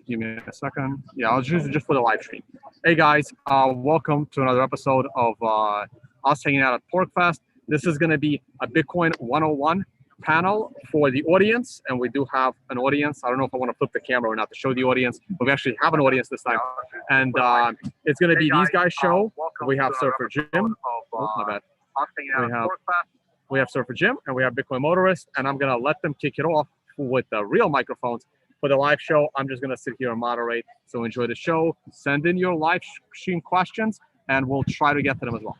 Give me a second. Yeah, I'll use it just for the live stream. Hey guys, welcome to another episode of us hanging out at PorcFest. This is going to be a Bitcoin 101 panel for the audience, and we do have an audience. I don't know if I want to flip the camera or not to show the audience, but we actually have an audience this time. And it's going to be these guys' show. We have Surfer Jim. Oh, my bad. We have Surfer Jim, and we have Bitcoin Motorist, and I'm going to let them kick it off with the real microphones. For the live show, I'm just going to sit here and moderate. So enjoy the show. Send in your live stream questions, and we'll try to get to them as well.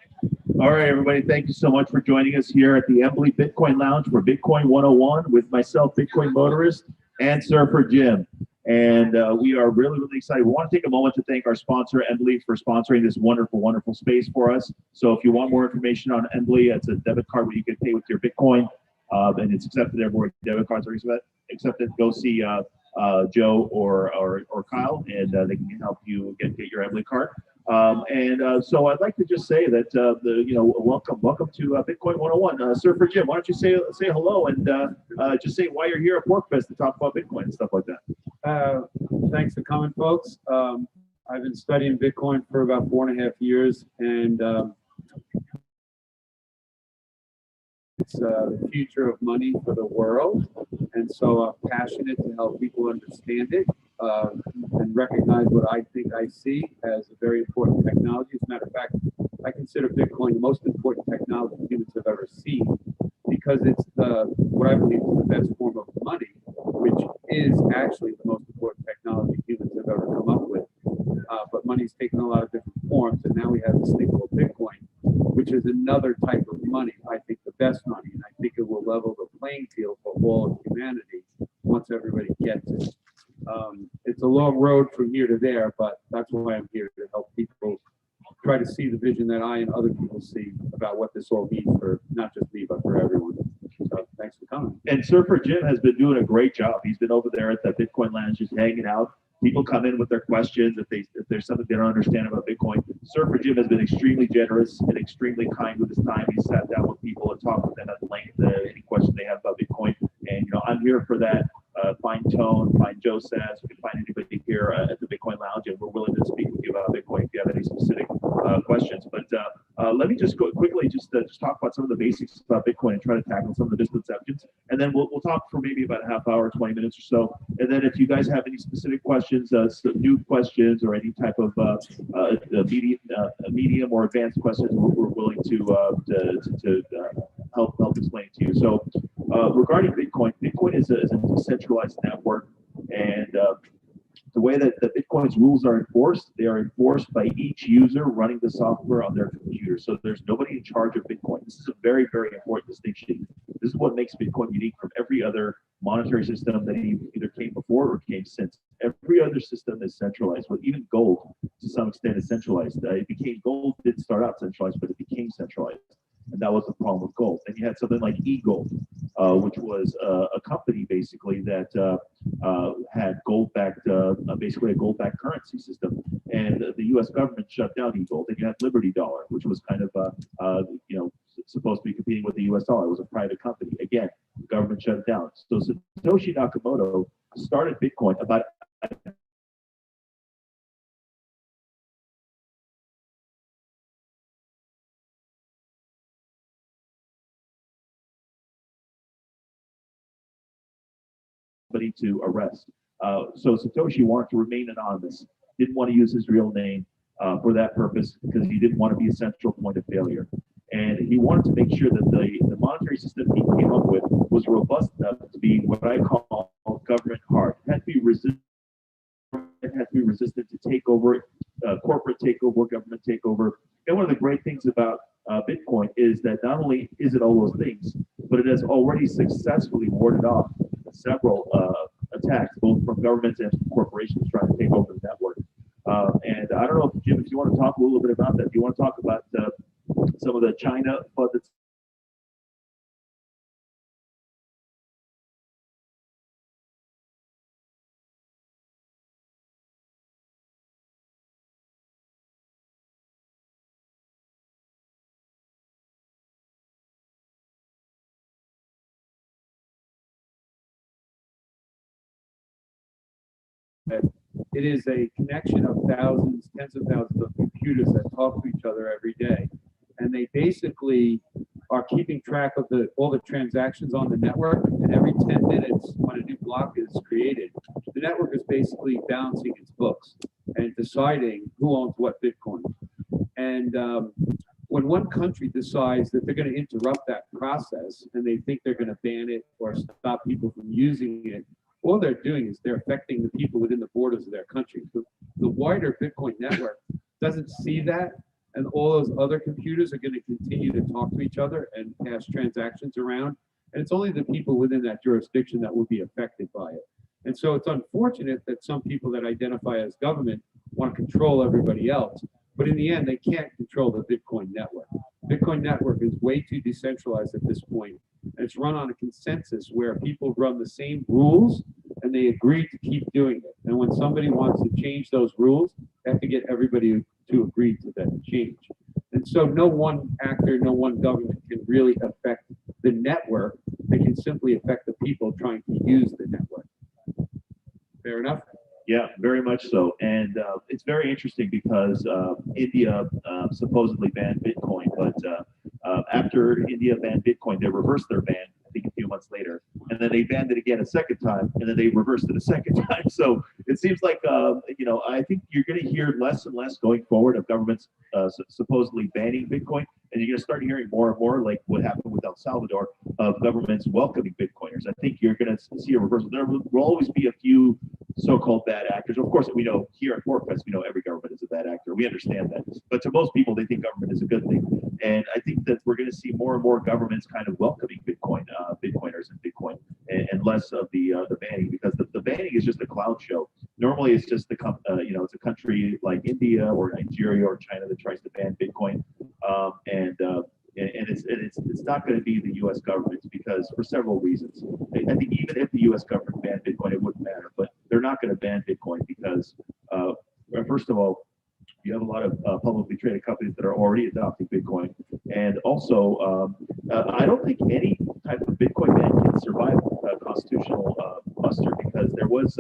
All right, everybody. Thank you so much for joining us here at the Embley Bitcoin Lounge for Bitcoin 101 with myself, Bitcoin Motorist, and Surfer Jim. And we are really, really excited. We want to take a moment to thank our sponsor, Embley, for sponsoring this wonderful, wonderful space for us. So if you want more information on Embley, it's a debit card where you can pay with your Bitcoin, and it's accepted everywhere. Debit cards are accepted. Go see Joe or Kyle, and they can help you get your Embley card. So I'd like to just say that welcome to Bitcoin 101. Surfer Jim, why don't you say hello and just say why you're here at PorcFest to talk about Bitcoin and stuff like that. Thanks for coming, folks. I've been studying Bitcoin for about 4.5 years, and it's the future of money for the world, and so I'm passionate to help people understand it and recognize what I think I see as a very important technology. As a matter of fact, I consider Bitcoin the most important technology humans have ever seen because it's what I believe is the best form of money, which is actually the most important technology humans have ever come up with. But money's taken a lot of different forms, and now we have this thing called Bitcoin, which is another type of money. I think the best money, and I think it will level the playing field for all of humanity once everybody gets it. It's a long road from here to there, but that's why I'm here to help people try to see the vision that I and other people see about what this all means for not just me, but for everyone. So thanks for coming. And Surfer Jim has been doing a great job. He's been over there at the Bitcoin Lounge just hanging out. People come in with their questions if there's something they don't understand about Bitcoin. Surfer Jim has been extremely generous and extremely kind with his time. He sat down with people and talked with them at length, any question they have about Bitcoin. And I'm here for that. Find Tone, find Joe Sass. You can find anybody here at the Bitcoin Lounge, and we're willing to speak with you about Bitcoin if you have any specific questions. But let me just quickly just talk about some of the basics about Bitcoin and try to tackle some of the misconceptions, and then we'll talk for maybe about a half hour, 20 minutes or so. And then if you guys have any specific questions, new questions, or any type of medium or advanced questions, we're willing to help explain it to you. So regarding Bitcoin is a decentralized network, and the way that the Bitcoin's rules are enforced, they are enforced by each user running the software on their computer. So there's nobody in charge of Bitcoin. This is a very, very important distinction. This is what makes Bitcoin unique from every other monetary system that either came before or came since. Every other system is centralized, but even gold, to some extent, is centralized. Gold didn't start out centralized, but it became centralized. And that was the problem with gold. And you had something like eGold, which was a company basically that had gold-backed, basically a gold-backed currency system. And the U.S. government shut down eGold. And you had Liberty Dollar, which was kind of, supposed to be competing with the U.S. dollar. It was a private company. Again, the government shut it down. So Satoshi Nakamoto started Bitcoin about to arrest. So Satoshi wanted to remain anonymous, didn't want to use his real name for that purpose because he didn't want to be a central point of failure. And he wanted to make sure that the monetary system he came up with was robust enough to be what I call government hard. It had to be resistant. It had to be resistant to takeover, corporate takeover, government takeover. And one of the great things about Bitcoin is that not only is it all those things, but it has already successfully warded off several attacks, both from governments and from corporations trying to take over the network. And I don't know, Jim, if you want to talk a little bit about that. Do you want to talk about some of the China FUD that's that it is a connection of thousands, tens of thousands of computers that talk to each other every day. And they basically are keeping track of all the transactions on the network. And every 10 minutes, when a new block is created, the network is basically balancing its books and deciding who owns what Bitcoin. And when one country decides that they're going to interrupt that process and they think they're going to ban it or stop people from using it, all they're doing is they're affecting the people within the borders of their country. The wider Bitcoin network doesn't see that, and all those other computers are going to continue to talk to each other and pass transactions around. And it's only the people within that jurisdiction that will be affected by it. And so it's unfortunate that some people that identify as government want to control everybody else. But in the end, they can't control the Bitcoin network. Bitcoin network is way too decentralized at this point. And it's run on a consensus where people run the same rules and they agree to keep doing it. And when somebody wants to change those rules, they have to get everybody to agree to that change. And so no one actor, no one government can really affect the network. They can simply affect the people trying to use the network. Fair enough? Yeah, very much so. And it's very interesting because India supposedly banned Bitcoin, but after India banned Bitcoin, they reversed their ban, I think a few months later. And then they banned it again a second time, and then they reversed it a second time. So it seems like, I think you're going to hear less and less going forward of governments supposedly banning Bitcoin. And you're going to start hearing more and more, like what happened with El Salvador, of governments welcoming Bitcoiners. I think you're going to see a reversal. There will always be a few so-called bad actors. Of course, we know here at PorcFest, we know every government is a bad actor. We understand that. But to most people, they think government is a good thing. And I think that we're going to see more and more governments kind of welcoming Bitcoiners and Bitcoin, and less of the banning, because the banning is just a clown show. Normally, it's just it's a country like India or Nigeria or China that tries to ban Bitcoin, and it's not going to be the U.S. government, because for several reasons. I think even if the U.S. government banned Bitcoin, it wouldn't matter. But they're not going to ban Bitcoin because, first of all, you have a lot of publicly traded companies that are already adopting Bitcoin, and also I don't think any type of Bitcoin ban can survive a constitutional muster, because there was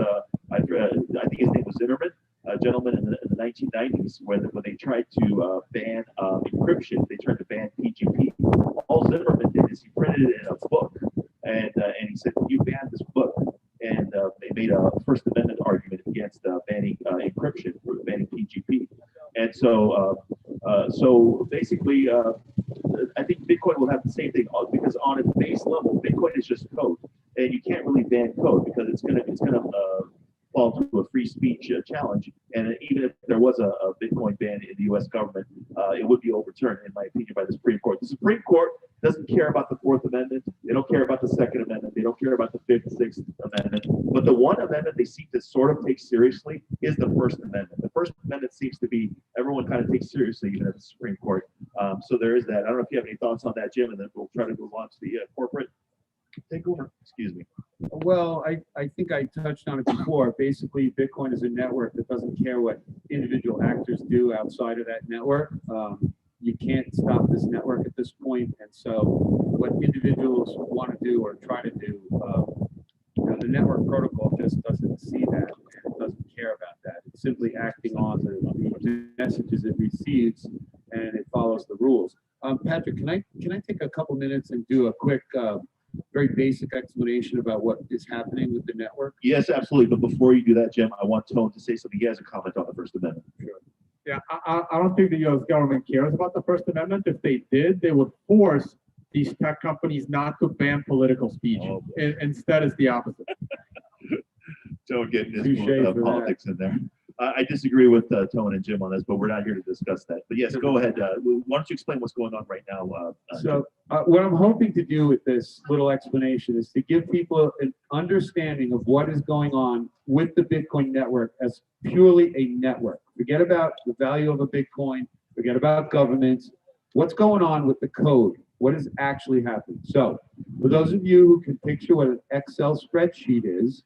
I think his name was Zimmerman, a gentleman in the 1990s, when they tried to ban encryption. They tried to ban PGP. All Zimmerman did is he printed it in a book, and he said, "You ban this book." And they made a First Amendment argument against banning encryption, for banning PGP. And so basically, I think Bitcoin will have the same thing, because on its base level, Bitcoin is just code, and you can't really ban code because it's gonna fall into a free speech challenge. And even if there was a Bitcoin ban in the U.S. government, it would be overturned, in my opinion, by the Supreme Court. The Supreme Court doesn't care about the Fourth Amendment. They don't care about the Second Amendment. They don't care about the Fifth, Sixth Amendment. But the one amendment they seem to sort of take seriously is the First Amendment. The First Amendment seems to be everyone kind of takes seriously, even at the Supreme Court. So there is that. I don't know if you have any thoughts on that, Jim, and then we'll try to move on to the corporate takeover. Excuse me. Well, I think I touched on it before. Basically, Bitcoin is a network that doesn't care what individual actors do outside of that network. You can't stop this network at this point. And so what individuals want to do or try to do, the network protocol just doesn't see that, and it doesn't care about that. It's simply acting on the messages it receives, and it follows the rules. Patrick, can I take a couple minutes and do a quick very basic explanation about what is happening with the network? Yes, absolutely. But before you do that, Jim, I want Tone to say something. He has a comment on the First Amendment. Sure. Yeah, I don't think the U.S. government cares about the First Amendment. If they did, they would force these tech companies not to ban political speech. Instead, it's the opposite. Tone getting his politics in there. I disagree with Tone and Jim on this, but we're not here to discuss that. But yes, go ahead. Why don't you explain what's going on right now? What I'm hoping to do with this little explanation is to give people an understanding of what is going on with the Bitcoin network as purely a network. Forget about the value of a Bitcoin. Forget about governments. What's going on with the code? What is actually happening? So for those of you who can picture what an Excel spreadsheet is,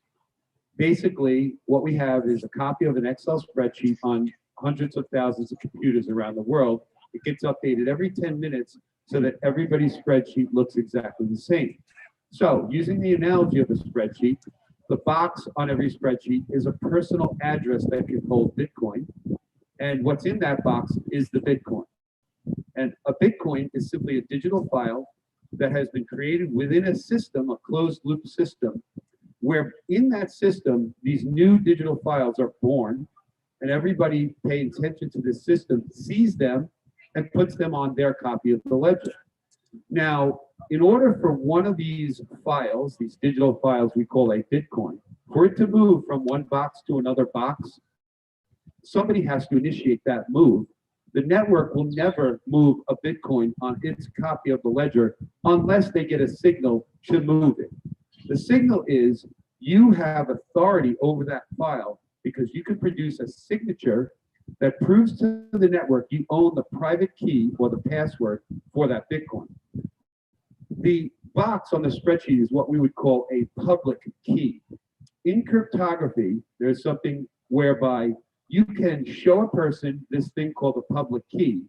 basically, what we have is a copy of an Excel spreadsheet on hundreds of thousands of computers around the world. It gets updated every 10 minutes so that everybody's spreadsheet looks exactly the same. So using the analogy of a spreadsheet, The box on every spreadsheet is a personal address that can hold Bitcoin. And what's in that box is the Bitcoin. And a Bitcoin is simply a digital file that has been created within a system, a closed loop system, where in that system, these new digital files are born, and everybody paying attention to this system sees them and puts them on their copy of the ledger. Now, in order for one of these files, these digital files we call a Bitcoin, for it to move from one box to another box, somebody has to initiate that move. The network will never move a Bitcoin on its copy of the ledger unless they get a signal to move it. The signal is you have authority over that file because you can produce a signature that proves to the network you own the private key or the password for that Bitcoin. The box on the spreadsheet is what we would call a public key. In cryptography, there's something whereby you can show a person this thing called a public key,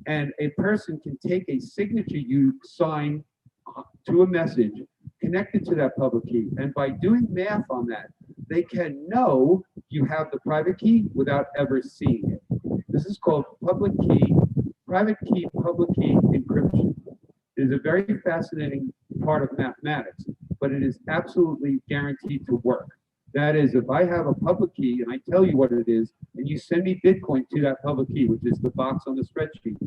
and a person can take a signature you sign to a message connected to that public key, and by doing math on that, they can know you have the private key without ever seeing it. This is called public key, private key, public key encryption. It is a very fascinating part of mathematics, but it is absolutely guaranteed to work. That is, if I have a public key and I tell you what it is, and you send me Bitcoin to that public key, which is the box on the spreadsheet,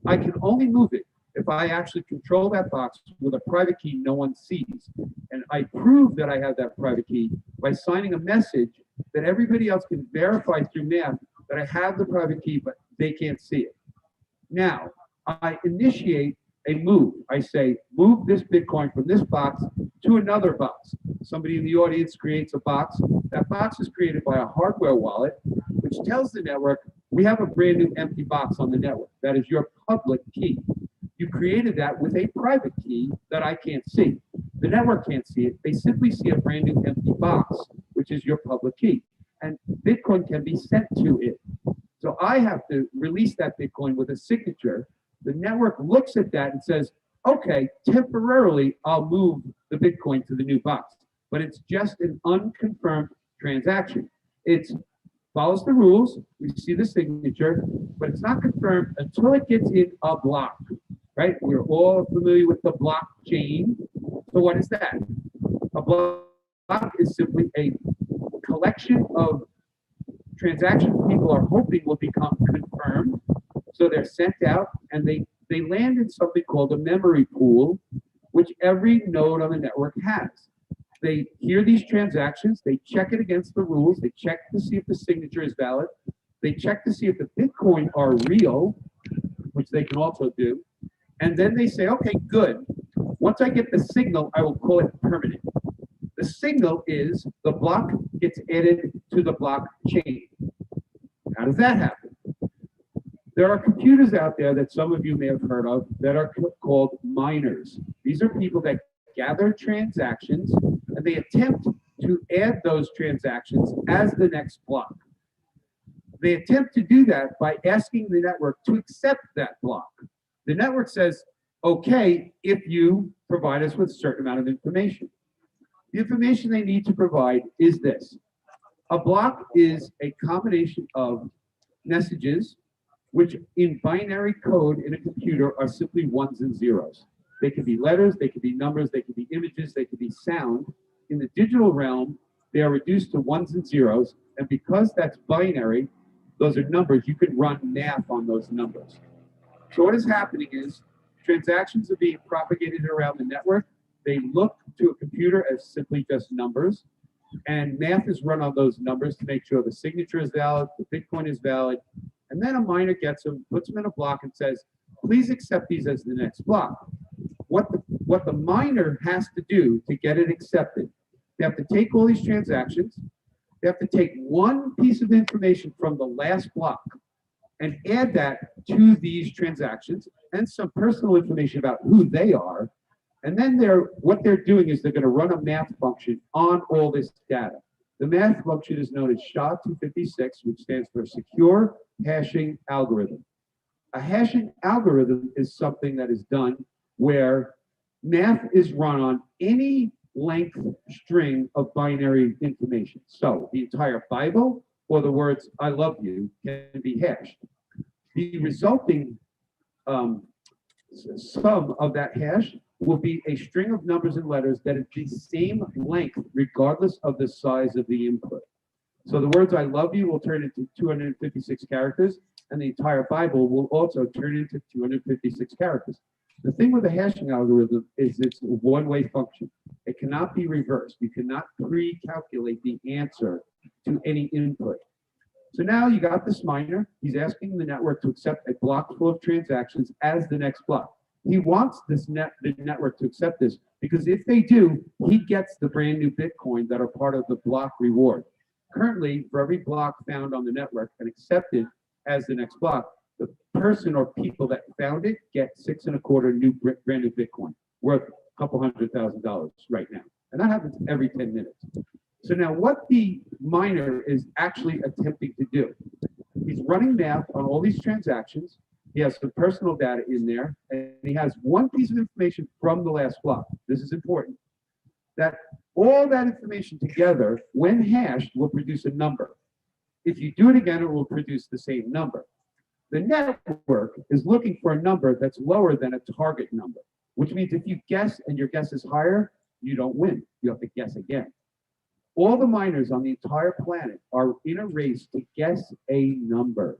I can only move it if I actually control that box with a private key no one sees. And I prove that I have that private key by signing a message that everybody else can verify through math that I have the private key, but they can't see it. Now, I initiate a move. I say, move this Bitcoin from this box to another box. Somebody in the audience creates a box. That box is created by a hardware wallet, which tells the network, we have a brand new empty box on the network. That is your public key. You created that with a private key that I can't see. The network can't see it. They simply see a brand new empty box, which is your public key. And Bitcoin can be sent to it. So I have to release that Bitcoin with a signature. The network looks at that and says, okay, temporarily, I'll move the Bitcoin to the new box. But it's just an unconfirmed transaction. It follows the rules. We see the signature, but it's not confirmed until it gets in a block, right? We're all familiar with the blockchain. So what is that? A block is simply a collection of transactions people are hoping will become confirmed. So they're sent out and they land in something called a memory pool, which every node on the network has. They hear these transactions, they check it against the rules, they check to see if the signature is valid, they check to see if the Bitcoin are real, which they can also do, and then they say, okay, good. Once I get the signal, I will call it permanent. The signal is the block gets added to the blockchain. How does that happen? There are computers out there that some of you may have heard of that are called miners. These are people that gather transactions and they attempt to add those transactions as the next block. They attempt to do that by asking the network to accept that block. The network says, okay, if you provide us with a certain amount of information. The information they need to provide is this. A block is a combination of messages which in binary code in a computer are simply ones and zeros. They can be letters, they can be numbers, they can be images, they can be sound. In the digital realm, they are reduced to ones and zeros, and because that's binary, those are numbers, you can run math on those numbers. So what is happening is transactions are being propagated around the network. They look to a computer as simply just numbers, and math is run on those numbers to make sure the signature is valid, the Bitcoin is valid, and then a miner gets them, puts them in a block and says, please accept these as the next block. What the miner has to do to get it accepted, they have to take all these transactions, they have to take one piece of information from the last block and add that to these transactions and some personal information about who they are. And then what they're doing is they're going to run a math function on all this data. The math function is known as SHA-256, which stands for Secure Hashing Algorithm. A hashing algorithm is something that is done where math is run on any length string of binary information. So the entire Bible or the words "I love you" can be hashed. The resulting sum of that hash will be a string of numbers and letters that is the same length regardless of the size of the input. So the words "I love you" will turn into 256 characters, and the entire Bible will also turn into 256 characters. The thing with the hashing algorithm is it's a one-way function. It cannot be reversed. You cannot pre-calculate the answer to any input. So now you got this miner. He's asking the network to accept a block full of transactions as the next block. He wants the network to accept this because if they do, he gets the brand new Bitcoin that are part of the block reward. Currently, for every block found on the network and accepted as the next block, the person or people that found it get 6.25 new brand new Bitcoin worth a couple $100,000 right now. And that happens every 10 minutes. So now what the miner is actually attempting to do, he's running math on all these transactions. He has some personal data in there, and he has one piece of information from the last block. This is important. That all that information together, when hashed, will produce a number. If you do it again, it will produce the same number. The network is looking for a number that's lower than a target number, which means if you guess and your guess is higher, you don't win. You have to guess again. All the miners on the entire planet are in a race to guess a number.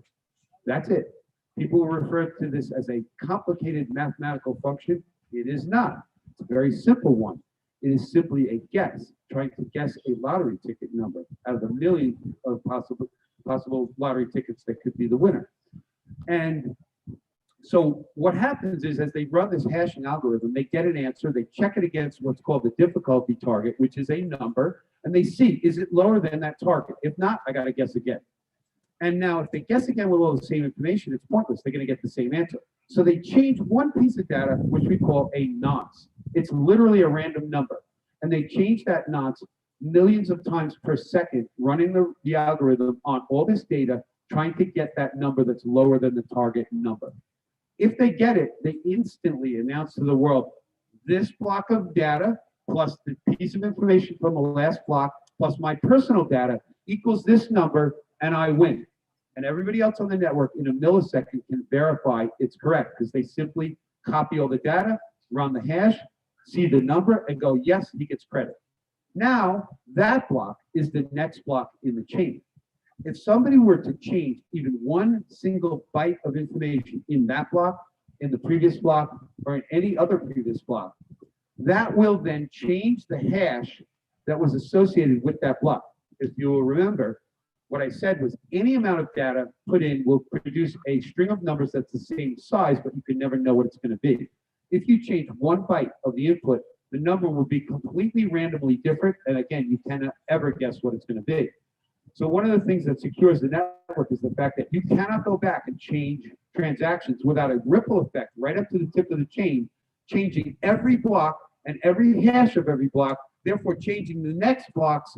That's it. People refer to this as a complicated mathematical function. It is not. It's a very simple one. It is simply a guess, trying to guess a lottery ticket number out of a million of possible lottery tickets that could be the winner. And so what happens is as they run this hashing algorithm, they get an answer, they check it against what's called the difficulty target, which is a number, and they see, is it lower than that target? If not, I got to guess again. And now if they guess again with all the same information, it's pointless. They're going to get the same answer. So they change one piece of data, which we call a nonce. It's literally a random number. And they change that nonce millions of times per second, running the algorithm on all this data, trying to get that number that's lower than the target number. If they get it, they instantly announce to the world, this block of data plus the piece of information from the last block plus my personal data equals this number, and I win. And everybody else on the network in a millisecond can verify it's correct because they simply copy all the data, run the hash, see the number, and go, yes, he gets credit. Now, that block is the next block in the chain. If somebody were to change even one single byte of information in that block, in the previous block, or in any other previous block, that will then change the hash that was associated with that block. If you will remember, what I said was any amount of data put in will produce a string of numbers that's the same size, but you can never know what it's going to be. If you change one byte of the input, the number will be completely randomly different. And again, you cannot ever guess what it's going to be. So one of the things that secures the network is the fact that you cannot go back and change transactions without a ripple effect right up to the tip of the chain, changing every block and every hash of every block, therefore changing the next block's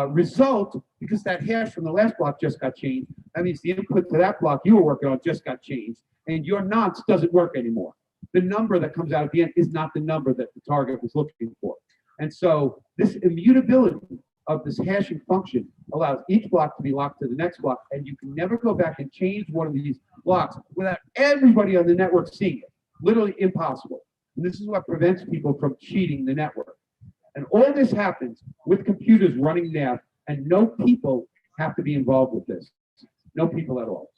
result, because that hash from the last block just got changed. That means the input to that block you were working on just got changed, and your nonce doesn't work anymore. The number that comes out at the end is not the number that the target was looking for. And so this immutability of this hashing function allows each block to be locked to the next block, and you can never go back and change one of these blocks without everybody on the network seeing it. Literally impossible. And this is what prevents people from cheating the network. And all this happens with computers running math, and no people have to be involved with this. No people at all.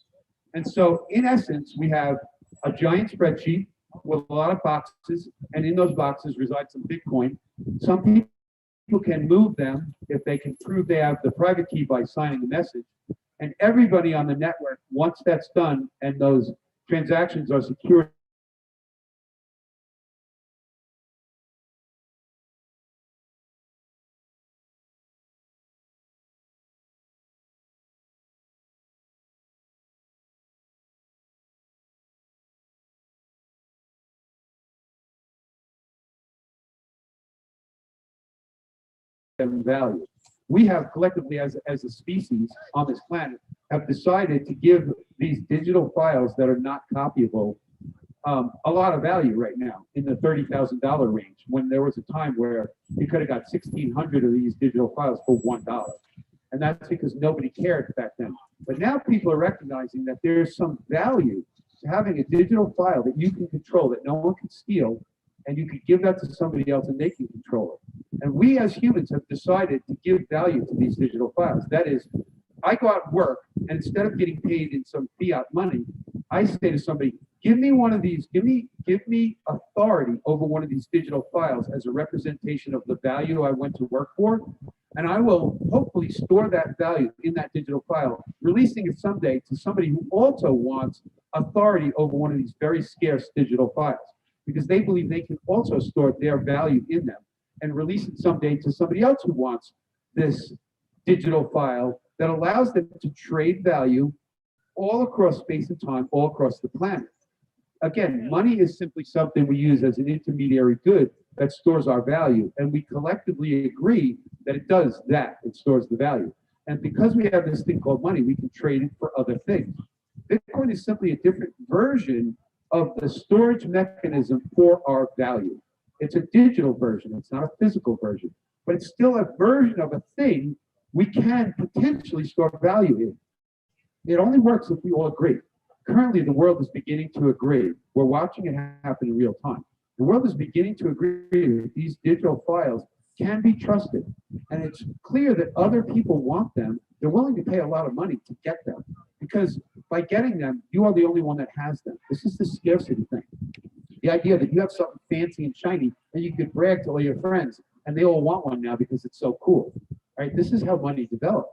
And so in essence, we have a giant spreadsheet with a lot of boxes, and in those boxes resides some Bitcoin. Some people can move them if they can prove they have the private key by signing a message. And everybody on the network, once that's done and those transactions are secured, value. We have collectively as a species on this planet have decided to give these digital files that are not copyable a lot of value right now in the $30,000 range, when there was a time where you could have got 1,600 of these digital files for $1. And that's because nobody cared back then. But now people are recognizing that there's some value to having a digital file that you can control, that no one can steal, and you could give that to somebody else and they can control it. And we as humans have decided to give value to these digital files. That is, I go out and work, and instead of getting paid in some fiat money, I say to somebody, give me one of these, give me authority over one of these digital files as a representation of the value I went to work for, and I will hopefully store that value in that digital file, releasing it someday to somebody who also wants authority over one of these very scarce digital files, because they believe they can also store their value in them and release it someday to somebody else who wants this digital file that allows them to trade value all across space and time, all across the planet. Again, money is simply something we use as an intermediary good that stores our value, and we collectively agree that it does that, it stores the value. And because we have this thing called money, we can trade it for other things. Bitcoin is simply a different version of the storage mechanism for our value. It's a digital version, it's not a physical version, but it's still a version of a thing we can potentially store value in. It only works if we all agree. Currently, the world is beginning to agree. We're watching it happen in real time. The world is beginning to agree that these digital files can be trusted. And it's clear that other people want them. They're willing to pay a lot of money to get them, because by getting them, you are the only one that has them. This is the scarcity thing. The idea that you have something fancy and shiny and you could brag to all your friends and they all want one now because it's so cool, right? This is how money developed.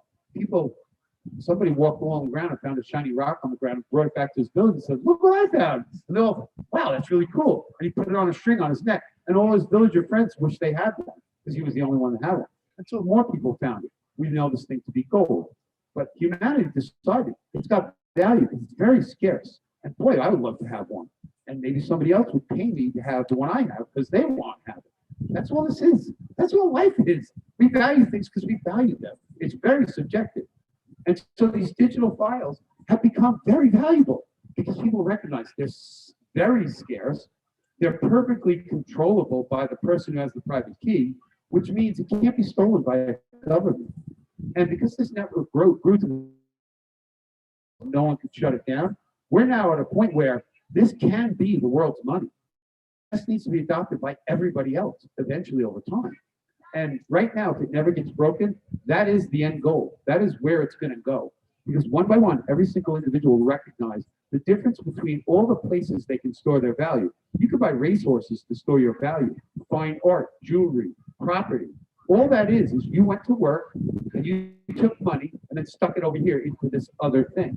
Somebody walked along the ground and found a shiny rock on the ground and brought it back to his village and said, look what I found. And they're all, wow, that's really cool. And he put it on a string on his neck. And all his villager friends wished they had one because he was the only one that had one. Until more people found it. We know this thing to be gold. But humanity decided it's got value because it's very scarce. And boy, I would love to have one. And maybe somebody else would pay me to have the one I have because they want to have it. That's all this is. That's all life is. We value things because we value them. It's very subjective. And so these digital files have become very valuable because people recognize they're very scarce. They're perfectly controllable by the person who has the private key, which means it can't be stolen by a government. And because this network grew to no one could shut it down, we're now at a point where this can be the world's money. This needs to be adopted by everybody else eventually over time. And right now, if it never gets broken, that is the end goal. That is where it's going to go. Because one by one, every single individual will recognize the difference between all the places they can store their value. You can buy racehorses to store your value, fine art, jewelry, property. All that is you went to work and you took money and then stuck it over here into this other thing.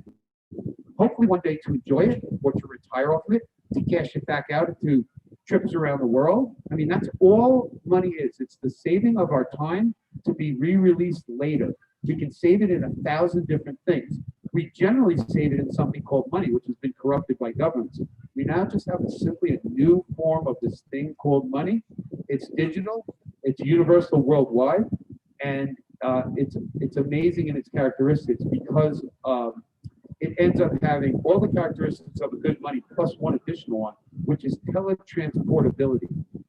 Hopefully one day to enjoy it or to retire off of it, to cash it back out into trips around the world. I mean, that's all money is. It's the saving of our time to be re-released later. We can save it in 1,000 different things. We generally save it in something called money, which has been corrupted by governments. We now just have simply a new form of this thing called money. It's digital, it's universal worldwide, and it's amazing in its characteristics because it ends up having all the characteristics of a good money plus one additional one, which is teletransportability.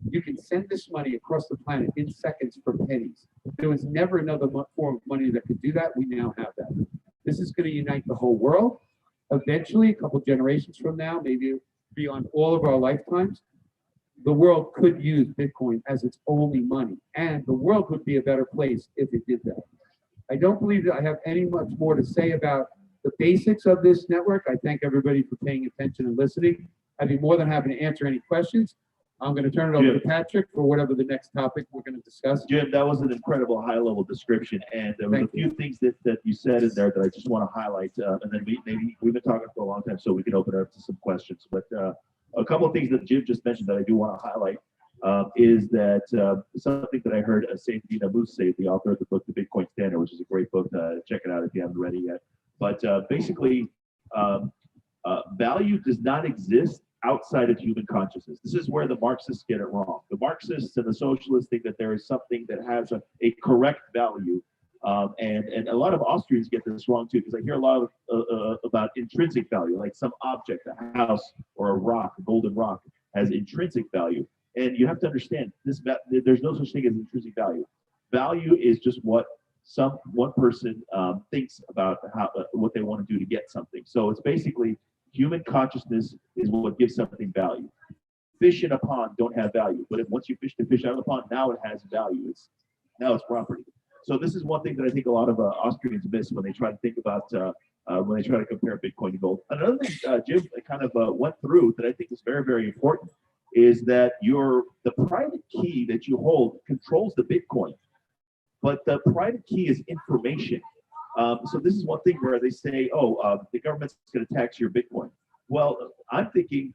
You can send this money across the planet in seconds for pennies. There was never another form of money that could do that. We now have that. This is going to unite the whole world. Eventually, a couple generations from now, maybe beyond all of our lifetimes, the world could use Bitcoin as its only money. And the world would be a better place if it did that. I don't believe that I have any much more to say about the basics of this network. I thank everybody for paying attention and listening. I'd be more than happy to answer any questions. I'm going to turn it over to Patrick for whatever the next topic we're going to discuss. Jim, that was an incredible high-level description, and there was a few things that you said in there that I just want to highlight, and then we've been talking for a long time, so we can open it up to some questions. But a couple of things that Jim just mentioned that I do want to highlight is that something that I heard Saifedean Ammous say, the author of the book, The Bitcoin Standard, which is a great book. Check it out if you haven't read it yet. But basically, value does not exist outside of human consciousness. This is where the Marxists get it wrong. The Marxists and the socialists think that there is something that has a correct value And a lot of Austrians get this wrong too, because I hear a lot of, about intrinsic value, like some object, a house or a rock, a golden rock, has intrinsic value. And you have to understand this: there's no such thing as intrinsic value. Value is just what one person thinks about how what they want to do to get something. So it's basically human consciousness is what gives something value. Fish in a pond don't have value, but once you fish the fish out of the pond, now it has value. Now it's property. So this is one thing that I think a lot of Austrians miss when they try to think about when they try to compare Bitcoin to gold. Another thing Jim kind of went through that I think is very, very important is that the private key that you hold controls the Bitcoin, but the private key is information. So this is one thing where they say, oh, the government's going to tax your Bitcoin. Well, I'm thinking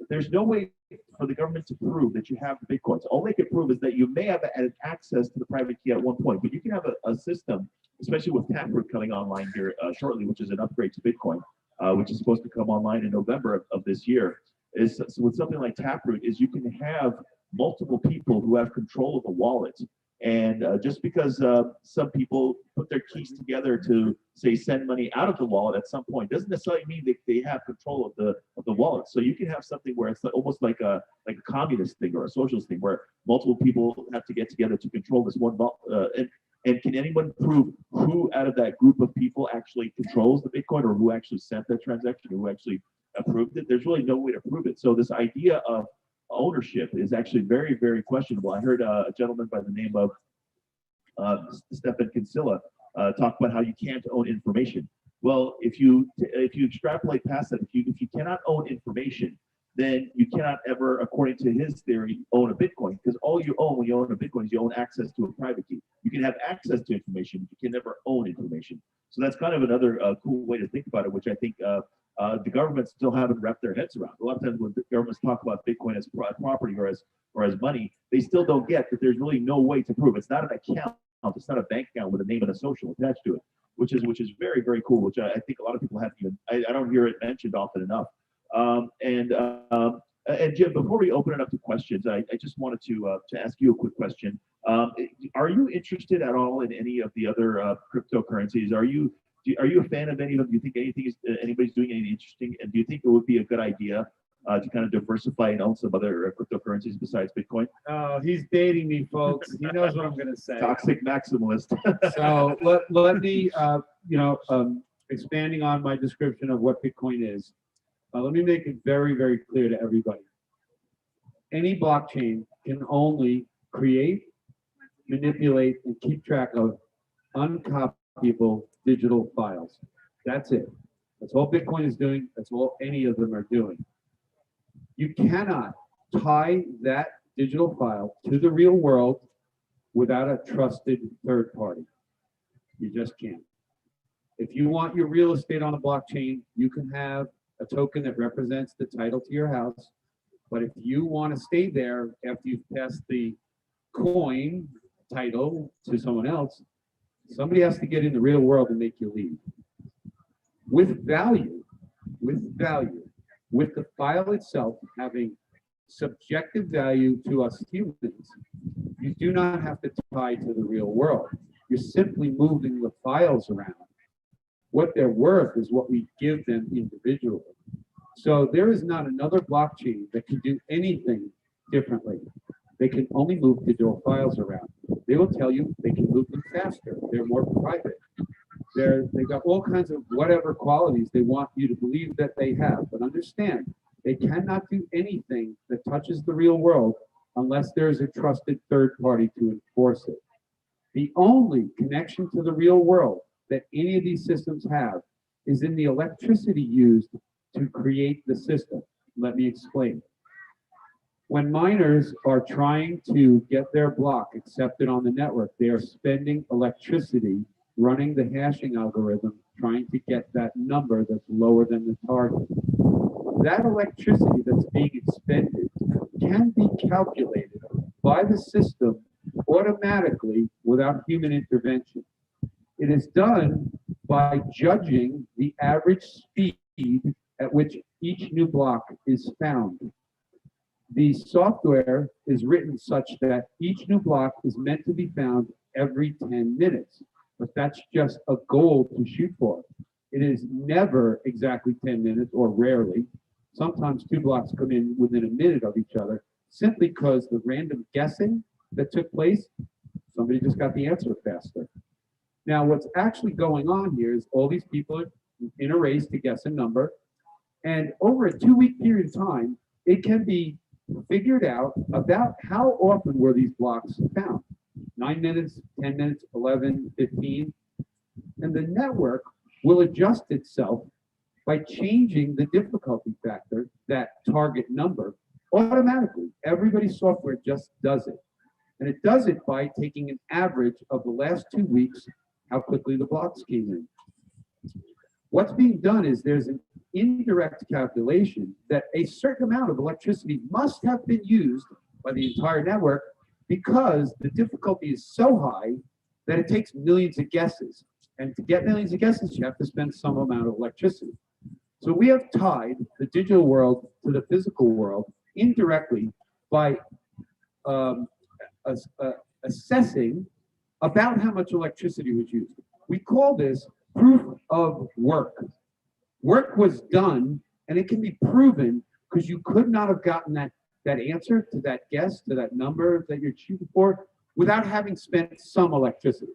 there's no way for the government to prove that you have the Bitcoins. All they can prove is that you may have had access to the private key at one point, but you can have a system, especially with Taproot coming online here shortly, which is an upgrade to Bitcoin, which is supposed to come online in November of this year. So with something like Taproot is you can have multiple people who have control of the wallet. And just because some people put their keys together to say send money out of the wallet at some point doesn't necessarily mean that they have control of the wallet. So you can have something where it's almost like a communist thing or a socialist thing where multiple people have to get together to control this one. And can anyone prove who out of that group of people actually controls the Bitcoin, or who actually sent that transaction, or who actually approved it? There's really no way to prove it. So this idea of ownership is actually very, very questionable. I heard a gentleman by the name of Stefan Kinsella talk about how you can't own information. Well, if you extrapolate past that, if you cannot own information, then you cannot ever, according to his theory, own a Bitcoin, because all you own when you own a Bitcoin is you own access to a private key. You can have access to information, but you can never own information. So that's kind of another cool way to think about it, which I think the governments still haven't wrapped their heads around. A lot of times when the governments talk about Bitcoin as property or as money, they still don't get that there's really no way to prove. It's not an account. It's not a bank account with a name and a social attached to it, which is very, very cool, which I think a lot of people haven't even, I don't hear it mentioned often enough. And Jim, before we open it up to questions, I just wanted to ask you a quick question. Are you interested at all in any of the other cryptocurrencies? Are you a fan of any of them? Do you think anybody's doing anything interesting? And do you think it would be a good idea to kind of diversify and own some other cryptocurrencies besides Bitcoin? Oh, he's dating me, folks. He knows what I'm going to say. Toxic maximalist. So let me, expanding on my description of what Bitcoin is, let me make it very, very clear to everybody. Any blockchain can only create, manipulate, and keep track of uncopyable digital files. That's it. That's all Bitcoin is doing. That's all any of them are doing. You cannot tie that digital file to the real world without a trusted third party. You just can't. If you want your real estate on a blockchain, you can have a token that represents the title to your house. But if you want to stay there after you've passed the coin title to someone else, somebody has to get in the real world and make you leave. With value, with the file itself having subjective value to us humans, you do not have to tie to the real world. You're simply moving the files around. What they're worth is what we give them individually. So there is not another blockchain that can do anything differently. They can only move digital files around. They will tell you they can move them faster. They're more private. They've got all kinds of whatever qualities they want you to believe that they have. But understand, they cannot do anything that touches the real world unless there's a trusted third party to enforce it. The only connection to the real world that any of these systems have is in the electricity used to create the system. Let me explain. When miners are trying to get their block accepted on the network, they are spending electricity running the hashing algorithm, trying to get that number that's lower than the target. That electricity that's being expended can be calculated by the system automatically without human intervention. It is done by judging the average speed at which each new block is found. The software is written such that each new block is meant to be found every 10 minutes. but that's just a goal to shoot for. It is never exactly 10 minutes, or rarely. Sometimes two blocks come in within a minute of each other, simply because the random guessing that took place, somebody just got the answer faster. Now, what's actually going on here is all these people are in a race to guess a number, and over a 2-week period of time, it can be figured out about how often were these blocks found. 9 minutes, 10 minutes, 11, 15. And the network will adjust itself by changing the difficulty factor, that target number, automatically. Everybody's software just does it. And it does it by taking an average of the last 2 weeks, how quickly the blocks came in. What's being done is there's an indirect calculation that a certain amount of electricity must have been used by the entire network, because the difficulty is so high that it takes millions of guesses. And to get millions of guesses, you have to spend some amount of electricity. So we have tied the digital world to the physical world indirectly by assessing about how much electricity was used. We call this proof of work. Work was done, and it can be proven, because you could not have gotten that answer to that guess, to that number that you're shooting for, without having spent some electricity.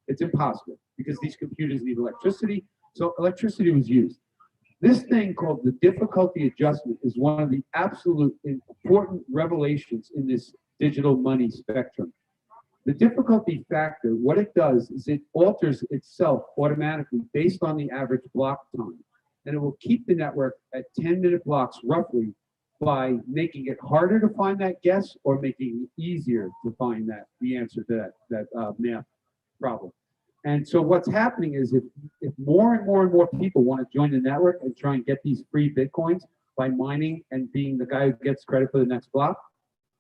It's impossible, because these computers need electricity, so electricity was used. This thing called the difficulty adjustment is one of the absolute important revelations in this digital money spectrum. The difficulty factor, what it does is it alters itself automatically based on the average block time. And it will keep the network at 10-minute blocks roughly, by making it harder to find that guess, or making it easier to find the answer to that math problem. And so what's happening is, if more and more and more people want to join the network and try and get these free Bitcoins by mining and being the guy who gets credit for the next block,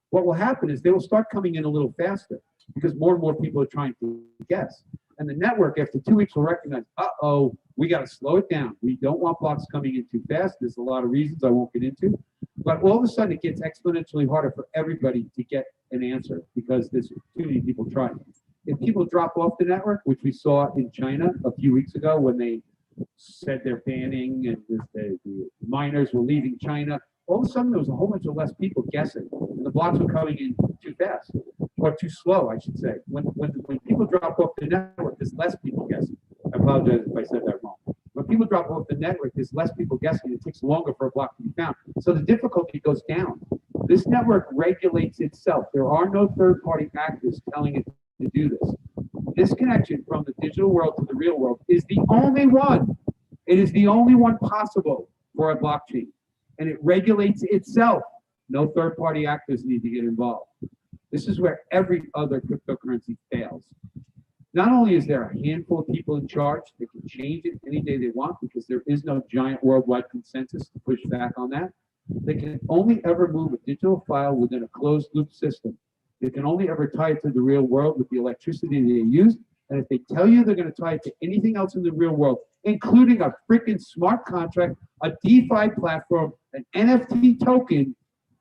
what will happen is they will start coming in a little faster, because more and more people are trying to guess. And the network, after 2 weeks, will recognize, uh-oh, we got to slow it down. We don't want blocks coming in too fast. There's a lot of reasons I won't get into. But all of a sudden, it gets exponentially harder for everybody to get an answer, because there's too many people trying. If people drop off the network, which we saw in China a few weeks ago when they said they're banning and the miners were leaving China, all of a sudden there was a whole bunch of less people guessing, and the blocks were coming in too fast, or too slow, I should say. When people drop off the network, there's less people guessing. I apologize if I said that wrong. When people drop off the network, there's less people guessing. It takes longer for a block to be found. So the difficulty goes down. This network regulates itself. There are no third-party actors telling it to do this. This connection from the digital world to the real world is the only one. It is the only one possible for a blockchain. And it regulates itself. No third-party actors need to get involved. This is where every other cryptocurrency fails. Not only is there a handful of people in charge that can change it any day they want, because there is no giant worldwide consensus to push back on that, they can only ever move a digital file within a closed loop system. They can only ever tie it to the real world with the electricity they use. And if they tell you they're going to tie it to anything else in the real world, including a freaking smart contract, a DeFi platform, an NFT token,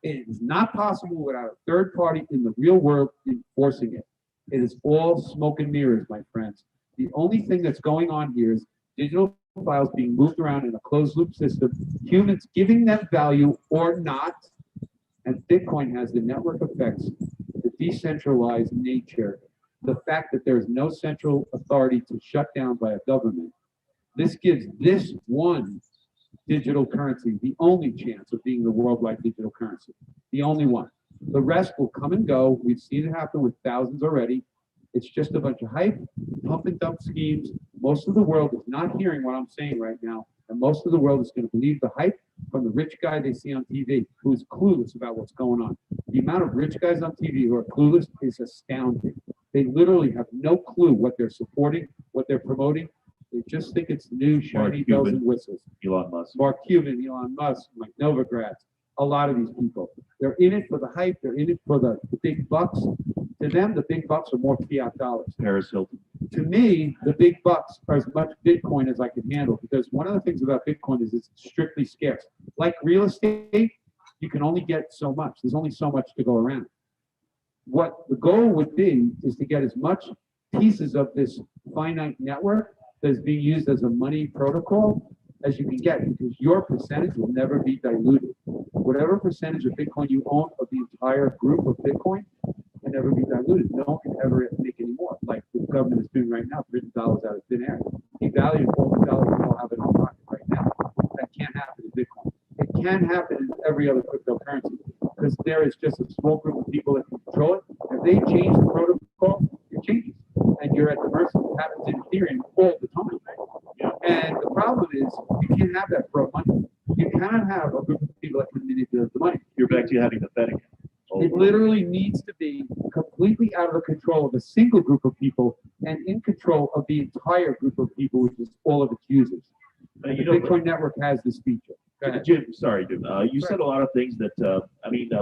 it is not possible without a third party in the real world enforcing it. It is all smoke and mirrors, my friends. The only thing that's going on here is digital files being moved around in a closed loop system, humans giving them value or not, and Bitcoin has the network effects, the decentralized nature, the fact that there is no central authority to shut down by a government. This gives this one digital currency the only chance of being the worldwide digital currency, the only one. The rest will come and go. We've seen it happen with thousands already. It's just a bunch of hype, pump and dump schemes. Most of the world is not hearing what I'm saying right now, and most of the world is going to believe the hype from the rich guy they see on TV who is clueless about what's going on. The amount of rich guys on TV who are clueless is astounding. They literally have no clue what they're supporting, what they're promoting. They just think it's new, shiny bells and whistles. Elon Musk. Mark Cuban, Elon Musk, Mike Novogratz, a lot of these people. They're in it for the hype. They're in it for the big bucks. To them, the big bucks are more fiat dollars. Paris Hilton. To me, the big bucks are as much Bitcoin as I can handle, because one of the things about Bitcoin is it's strictly scarce. Like real estate, you can only get so much. There's only so much to go around. What the goal would be is to get as much pieces of this finite network that is being used as a money protocol as you can get, because your percentage will never be diluted. Whatever percentage of Bitcoin you own of the entire group of Bitcoin can never be diluted. No one can ever make any more, like the government is doing right now, $50 out of thin air. Devaluing all the dollars you all have in our pocket right now. That can't happen in Bitcoin. It can happen in every other cryptocurrency, because there is just a small group of people that can control it. If they change the protocol, it changes, and you're at the mercy of what happens in Ethereum all the time. And the problem is, you can't have that for money. You cannot have a group of people that can manipulate the money. You're back to having the Fed again. It literally needs to be completely out of the control of a single group of people and in control of the entire group of people, which is all of its users. And the Bitcoin network has this feature. Jim, sorry, Jim. You said a lot of things that,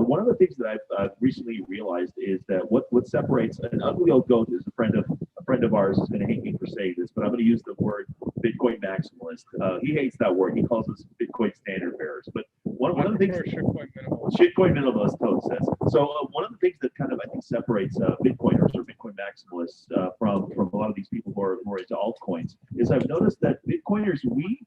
one of the things that I've recently realized is that what separates an ugly old goat is a friend of ours is going to hate me for saying this, but I'm going to use the word Bitcoin maximalist. He hates that word. He calls us Bitcoin standard bearers. But one of the things shitcoin minimalist Toad says. So one of the things that kind of I think separates Bitcoiners or Bitcoin maximalists from a lot of these people who are into altcoins is I've noticed that Bitcoiners, we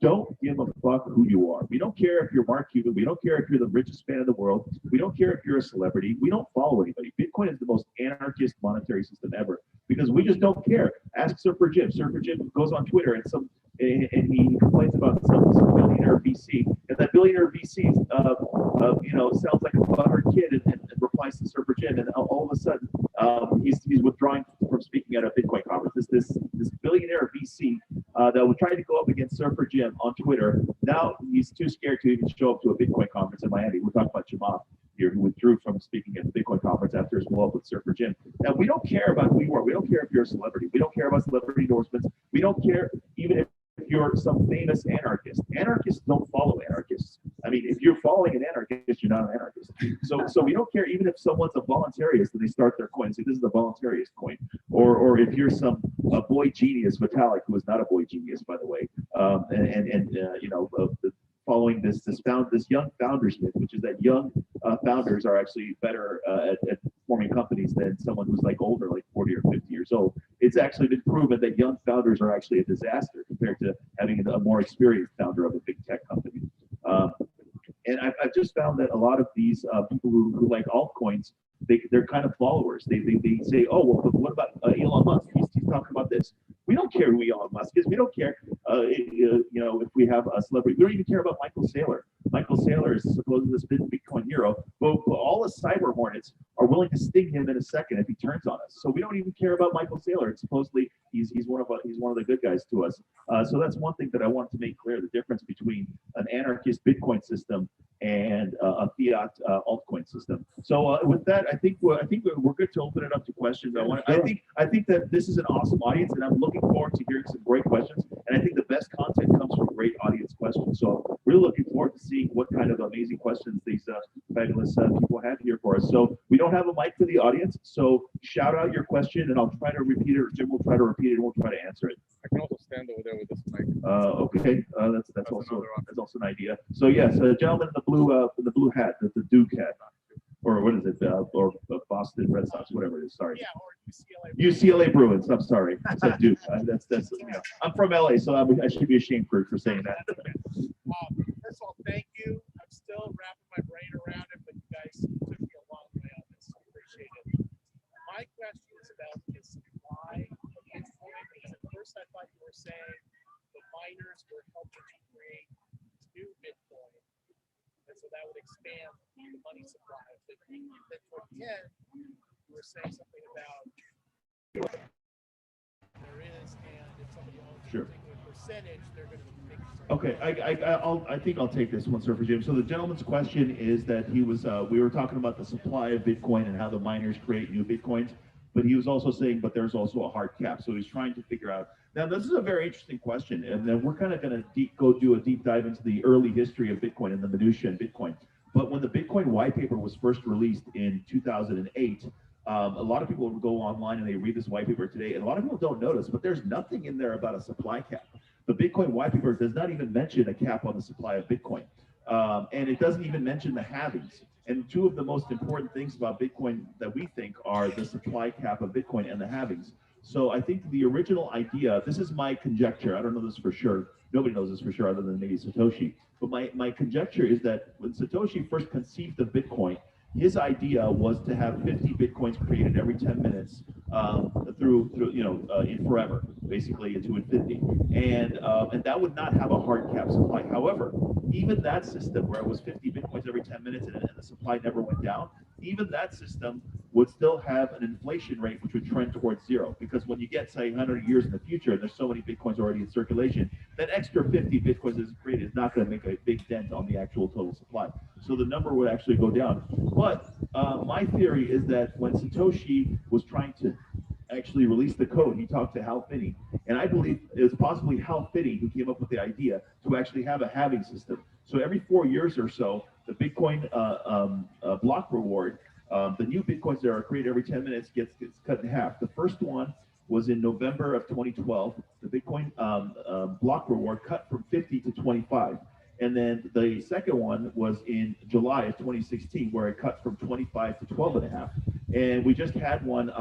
don't give a fuck who you are. We don't care if you're Mark Cuban. We don't care if you're the richest man in the world. We don't care if you're a celebrity. We don't follow anybody. Bitcoin is the most anarchist monetary system ever because we just don't care. Ask Surfer Jim. Surfer Jim goes on Twitter and he complains about some billionaire VC, and that billionaire VC, sounds like a butthurt kid and replies to Surfer Jim, and all of a sudden he's withdrawing from speaking at a Bitcoin conference. This billionaire VC that was trying to go up against Surfer Jim on Twitter. Now he's too scared to even show up to a Bitcoin conference in Miami. We're talking about Jamal here, who withdrew from speaking at the Bitcoin conference after his blow up with Surfer Jim. Now we don't care about who you are. We don't care if you're a celebrity. We don't care about celebrity endorsements. We don't care even if you're some famous anarchist. Anarchists don't follow anarchists. I mean, if you're following an anarchist, you're not an anarchist. So we don't care even if someone's a voluntarist and they start their coin and say, this is a voluntarist coin. Or if you're some boy genius, Vitalik, who is not a boy genius, by the way, following this young founders myth, which is that young founders are actually better at forming companies than someone who's like older, like 40 or 50 years old. It's actually been proven that young founders are actually a disaster compared to having a more experienced founder of a big tech company. And I've just found that a lot of these people who like altcoins, they're kind of followers. They say, oh, well, what about Elon Musk? He's talking about this. We don't care who Elon Musk is. We don't care, if we have a celebrity. We don't even care about Michael Saylor. Michael Saylor is supposedly this big Bitcoin hero, but all the cyber hornets are willing to sting him in a second if he turns on us. So we don't even care about Michael Saylor. And supposedly he's one of the good guys to us. So that's one thing that I wanted to make clear: the difference between an anarchist Bitcoin system and a fiat altcoin system. So with that, I think we're good to open it up to questions. I think that this is an awesome audience, and I'm looking forward to hearing some great questions. And I think the best content comes from great audience questions. So really looking forward to seeing what kind of amazing questions these fabulous people have here for us. So we don't have a mic for the audience, so shout out your question, and I'll try to repeat it, or Jim will try to repeat it, and we'll try to answer it. I can also stand over there with this mic. Okay, that's also an idea. So yes, gentleman in the blue hat, the Duke hat, or what is it? Or Boston Red Sox, whatever it is. Sorry. Yeah, or UCLA Bruins. I'm sorry. I said Duke. That's I'm from LA, so I should be ashamed for saying that. First of all, thank you. I'm still wrapping my brain around it, but you guys took me a long way on this. I appreciate it. My question is about the supply of Bitcoin, because at first I thought you were saying the miners were helping to create new Bitcoin, and so that would expand the money supply of Bitcoin. Then toward the end, you were saying something about there is, and if somebody owns a particular percentage, they're going to make. Okay, I think I'll take this one, sir, for Jim. So the gentleman's question is that he was we were talking about the supply of Bitcoin and how the miners create new Bitcoins, but he was also saying, but there's also a hard cap. So he's trying to figure out. Now this is a very interesting question, and then we're kind of going to go do a deep dive into the early history of Bitcoin and the minutiae in Bitcoin. But when the Bitcoin white paper was first released in 2008. A lot of people will go online and they read this white paper today, and a lot of people don't notice, but there's nothing in there about a supply cap. The Bitcoin white paper does not even mention a cap on the supply of Bitcoin, and it doesn't even mention the halvings. And two of the most important things about Bitcoin that we think are the supply cap of Bitcoin and the halvings. So I think the original idea, this is my conjecture, I don't know this for sure, nobody knows this for sure other than maybe Satoshi, but my conjecture is that when Satoshi first conceived of Bitcoin, his idea was to have 50 Bitcoins created every 10 minutes through in forever, basically into infinity. And that would not have a hard cap supply. However, even that system where it was 50 Bitcoins every 10 minutes and the supply never went down, even that system would still have an inflation rate which would trend towards zero. Because when you get, say, 100 years in the future, and there's so many Bitcoins already in circulation, that extra 50 Bitcoins that is created is not going to make a big dent on the actual total supply. So the number would actually go down. But my theory is that when Satoshi was trying to actually release the code, he talked to Hal Finney. And I believe it was possibly Hal Finney who came up with the idea to actually have a halving system. So every 4 years or so, the Bitcoin block reward, the new Bitcoins that are created every 10 minutes gets cut in half. The first one was in November of 2012. The Bitcoin block reward cut from 50 to 25. And then the second one was in July of 2016, where it cut from 25 to 12 and a half. And we just had one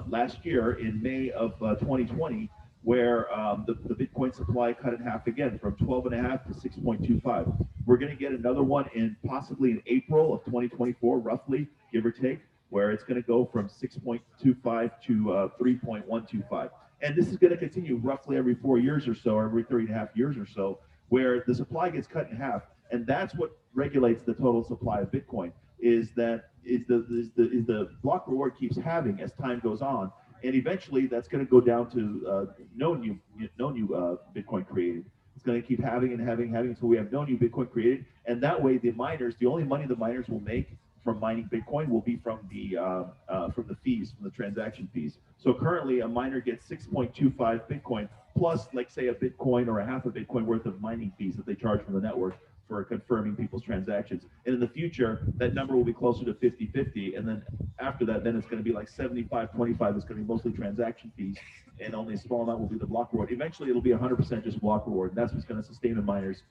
last year in May of 2020, where the Bitcoin supply cut in half again from 12 and a half to 6.25. We're going to get another one in possibly in April of 2024, roughly, give or take, where it's going to go from 6.25 to 3.125. And this is going to continue roughly every 4 years or so, or every 3.5 years or so, where the supply gets cut in half. And that's what regulates the total supply of Bitcoin, is the block reward keeps halving as time goes on. And eventually that's going to go down to no new Bitcoin created. It's going to keep having until we have no new Bitcoin created. And that way the miners, the only money the miners will make from mining Bitcoin will be from the fees, from the transaction fees. So currently a miner gets 6.25 Bitcoin plus, like, say, a Bitcoin or a half a Bitcoin worth of mining fees that they charge from the network for confirming people's transactions. And in the future, that number will be closer to 50-50. And then after that, then it's going to be like 75-25. It's going to be mostly transaction fees, and only a small amount will be the block reward. Eventually, it'll be 100% just block reward. And that's what's going to sustain the miners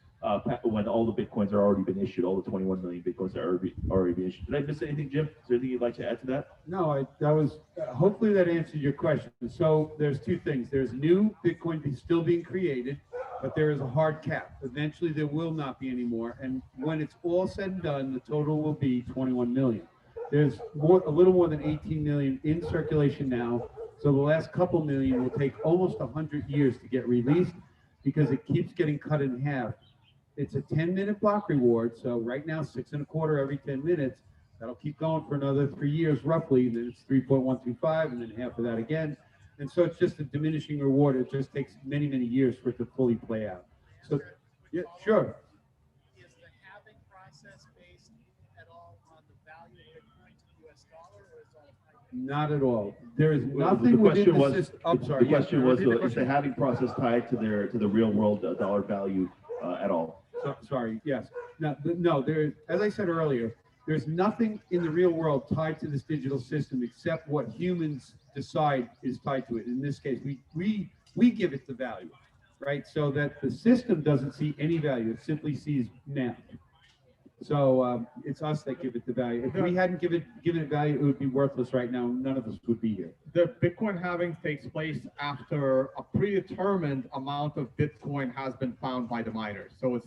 when all the Bitcoins are already been issued, all the 21 million Bitcoins are already been issued. Did I miss anything, Jim? Is there anything you'd like to add to that? No, that was, hopefully that answered your question. So there's two things. There's new Bitcoin still being created, but there is a hard cap. Eventually there will not be any more. And when it's all said and done, the total will be 21 million. There's a little more than 18 million in circulation now. So the last couple million will take almost 100 years to get released because it keeps getting cut in half. It's a 10-minute block reward. So right now, 6.25 every 10 minutes. That'll keep going for another 3 years roughly. Then it's 3.125 and then half of that again. And so it's just a diminishing reward. It just takes many, many years for it to fully play out. So, yeah, sure. Is the halving process based at all on the value of Bitcoin to the US dollar, or is all Not at all. There is Well, nothing within the system. I'm sorry. The question was, is the halving process tied to the real world dollar value at all? So, sorry. Yes. No. There. As I said earlier, there's nothing in the real world tied to this digital system except what humans decide is tied to it. In this case, we give it the value, right? So that the system doesn't see any value; it simply sees math. So it's us that give it the value. If we hadn't given it value, it would be worthless right now. None of us would be here. The Bitcoin halving takes place after a predetermined amount of Bitcoin has been found by the miners. So it's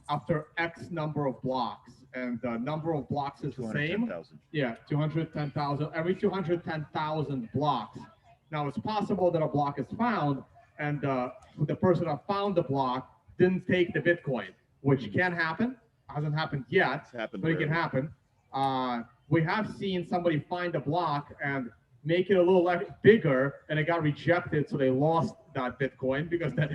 after X number of blocks, and the number of blocks is the same. Yeah, 210,000. Every 210,000 blocks. Now it's possible that a block is found, and the person that found the block didn't take the Bitcoin, which can happen. Hasn't happened yet, but it can happen. We have seen somebody find a block and make it a little bigger, and it got rejected, so they lost that Bitcoin because that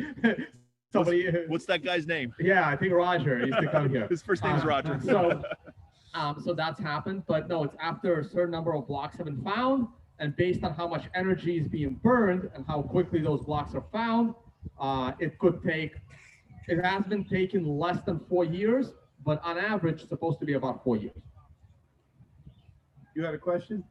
somebody. What's that guy's name? Yeah, I think Roger used to come here. His first name's Roger. So that's happened, but no, it's after a certain number of blocks have been found, and based on how much energy is being burned and how quickly those blocks are found, it could take. It has been taking less than 4 years. But on average, it's supposed to be about 4 years. You had a question?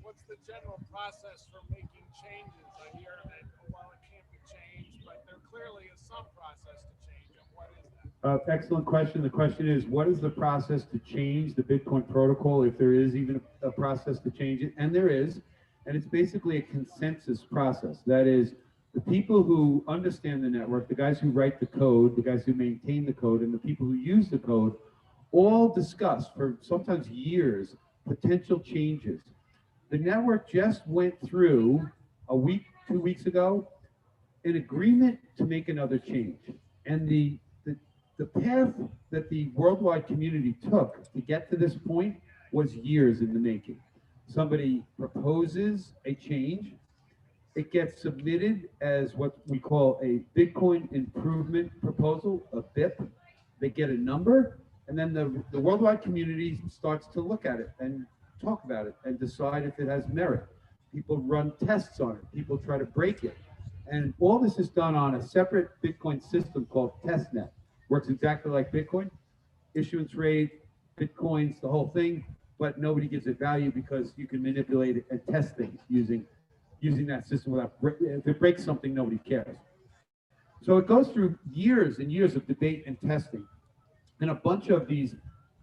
What's the general process for making changes? I hear that, well, it can't be changed, but there clearly is some process to change it. What is that? Excellent question. The question is, what is the process to change the Bitcoin protocol, if there is even a process to change it? And there is. And it's basically a consensus process. That is, the people who understand the network, the guys who write the code, the guys who maintain the code, and the people who use the code all discuss for sometimes years potential changes. The network just went through a week, 2 weeks ago, an agreement to make another change. And the path that the worldwide community took to get to this point was years in the making. Somebody proposes a change, it gets submitted as what we call a Bitcoin improvement proposal, a BIP. They get a number, and then the worldwide community starts to look at it and talk about it and decide if it has merit. People run tests on it, people try to break it. And all this is done on a separate Bitcoin system called testnet. Works exactly like Bitcoin, issuance rate, Bitcoins, the whole thing, but nobody gives it value because you can manipulate it and test things using that system without, if it breaks something, nobody cares. So it goes through years and years of debate and testing. And a bunch of these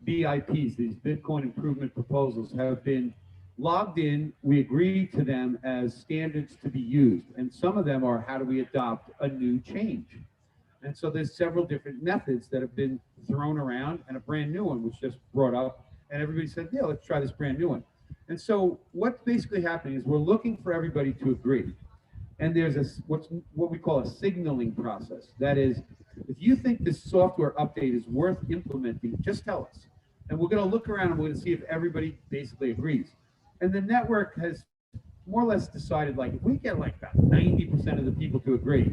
BIPs, these Bitcoin improvement proposals, have been logged in. We agree to them as standards to be used. And some of them are, how do we adopt a new change? And so there's several different methods that have been thrown around, and a brand new one was just brought up, and everybody said, yeah, let's try this brand new one. And so what's basically happening is we're looking for everybody to agree. And there's what we call a signaling process. That is, if you think this software update is worth implementing, just tell us. And we're going to look around and we're going to see if everybody basically agrees. And the network has more or less decided, like, if we get like about 90% of the people to agree,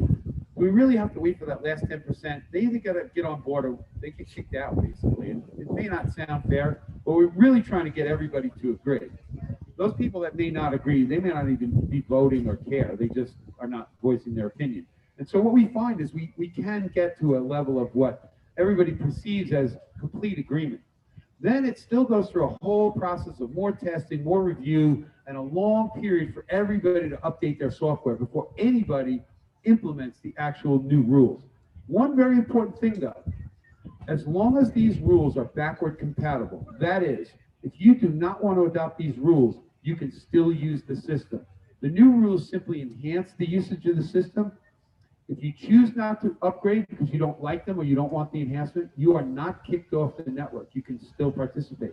we really have to wait for that last 10%. They either got to get on board or they get kicked out, basically. And it may not sound fair, but we're really trying to get everybody to agree. Those people that may not agree, they may not even be voting or care. They just are not voicing their opinion. And so what we find is we can get to a level of what everybody perceives as complete agreement. Then it still goes through a whole process of more testing, more review, and a long period for everybody to update their software before anybody implements the actual new rules. One very important thing though, as long as these rules are backward compatible, that is, if you do not want to adopt these rules, you can still use the system. The new rules simply enhance the usage of the system. If you choose not to upgrade because you don't like them or you don't want the enhancement, you are not kicked off the network. You can still participate.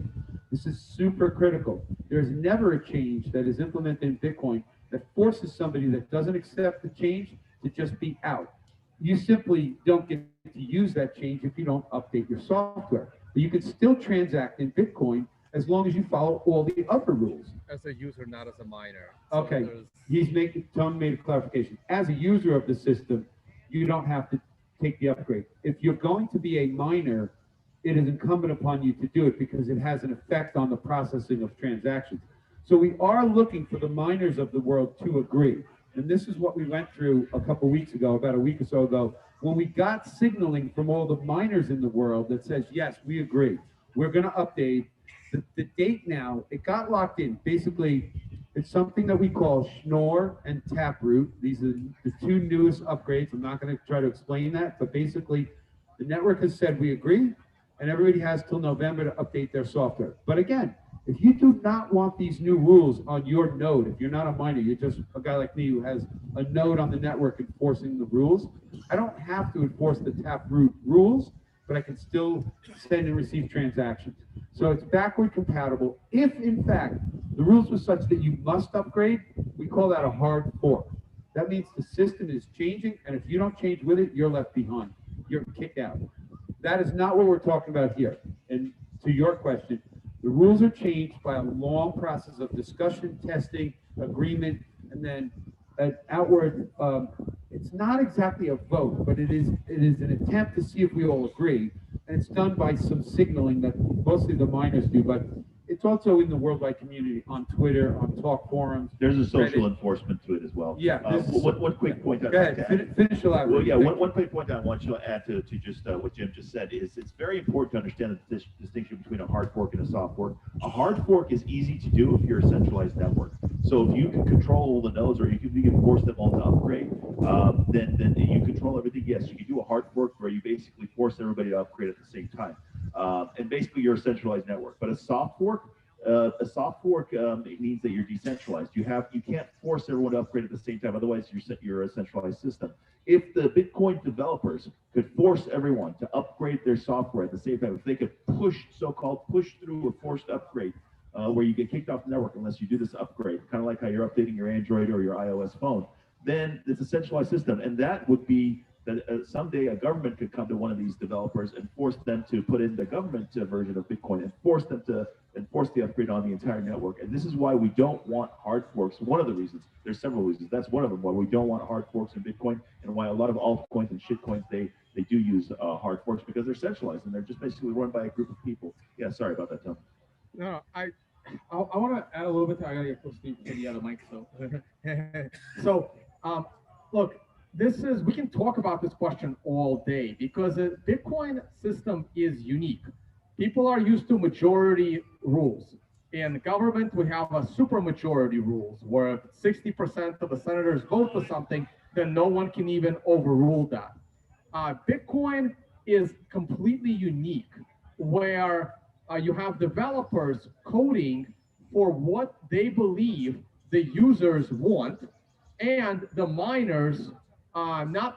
This is super critical. There's never a change that is implemented in Bitcoin that forces somebody that doesn't accept the change to just be out. You simply don't get to use that change if you don't update your software. But you can still transact in Bitcoin as long as you follow all the other rules. As a user, not as a miner. Okay, Tony made a clarification. As a user of the system, you don't have to take the upgrade. If you're going to be a miner, it is incumbent upon you to do it because it has an effect on the processing of transactions. So we are looking for the miners of the world to agree. And this is what we went through a couple weeks ago, about a week or so ago, when we got signaling from all the miners in the world that says, yes, we agree. We're going to update. The date now, it got locked in. Basically, it's something that we call Schnorr and Taproot. These are the two newest upgrades. I'm not going to try to explain that, but basically, the network has said we agree, and everybody has till November to update their software. But again, if you do not want these new rules on your node, if you're not a miner, you're just a guy like me who has a node on the network enforcing the rules, I don't have to enforce the Taproot rules, but I can still send and receive transactions. So it's backward compatible. If, in fact, the rules were such that you must upgrade, we call that a hard fork. That means the system is changing, and if you don't change with it, you're left behind. You're kicked out. That is not what we're talking about here. And to your question, the rules are changed by a long process of discussion, testing, agreement, and then an outward, it's not exactly a vote, but it is an attempt to see if we all agree. And it's done by some signaling that mostly the miners do, but it's also in the worldwide community on Twitter, on talk forums. There's a social Reddit. enforcement to it as well. Yeah. One quick point. Go ahead, finish your Well, yeah, one quick point I want you to add to just what Jim just said is it's very important to understand the distinction between a hard fork and a soft fork. A hard fork is easy to do if you're a centralized network. So if you can control all the nodes or you can force them all to upgrade, then you control everything. Yes, you can do a hard fork where you basically force everybody to upgrade at the same time. And basically you're a centralized network. But a soft fork, A soft fork it means that you're decentralized. You can't force everyone to upgrade at the same time. Otherwise, you're a centralized system. If the Bitcoin developers could force everyone to upgrade their software at the same time, if they could so-called push through a forced upgrade, where you get kicked off the network unless you do this upgrade, kind of like how you're updating your Android or your iOS phone, then it's a centralized system, and that would be that someday a government could come to one of these developers and force them to put in the government version of Bitcoin and force them to enforce the upgrade on the entire network. And this is why we don't want hard forks. One of the reasons, there's several reasons. That's one of them, why we don't want hard forks in Bitcoin, and why a lot of altcoins and shitcoins, they do use hard forks, because they're centralized and they're just basically run by a group of people. Yeah, sorry about that, Tom. No, I want to add a little bit to, I gotta get close to the other mic, so. Look, we can talk about this question all day, because the Bitcoin system is unique. People are used to majority rules. In government, we have a supermajority rules, where if 60% of the senators vote for something, then no one can even overrule that. Bitcoin is completely unique, where you have developers coding for what they believe the users want, and the miners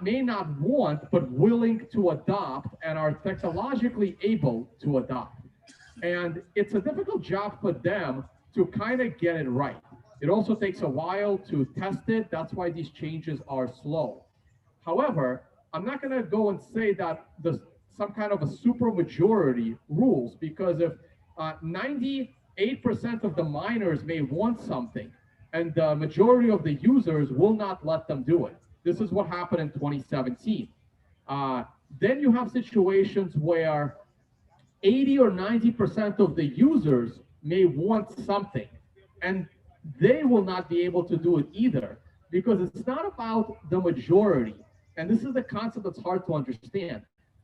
may not want, but willing to adopt and are technologically able to adopt. And it's a difficult job for them to kind of get it right. It also takes a while to test it. That's why these changes are slow. However, I'm not going to go and say that there's some kind of a super majority rules, because if 98% of the miners may want something, and the majority of the users will not let them do it. This is what happened in 2017. Then you have situations where 80 or 90% of the users may want something, and they will not be able to do it either, because it's not about the majority. And this is the concept that's hard to understand.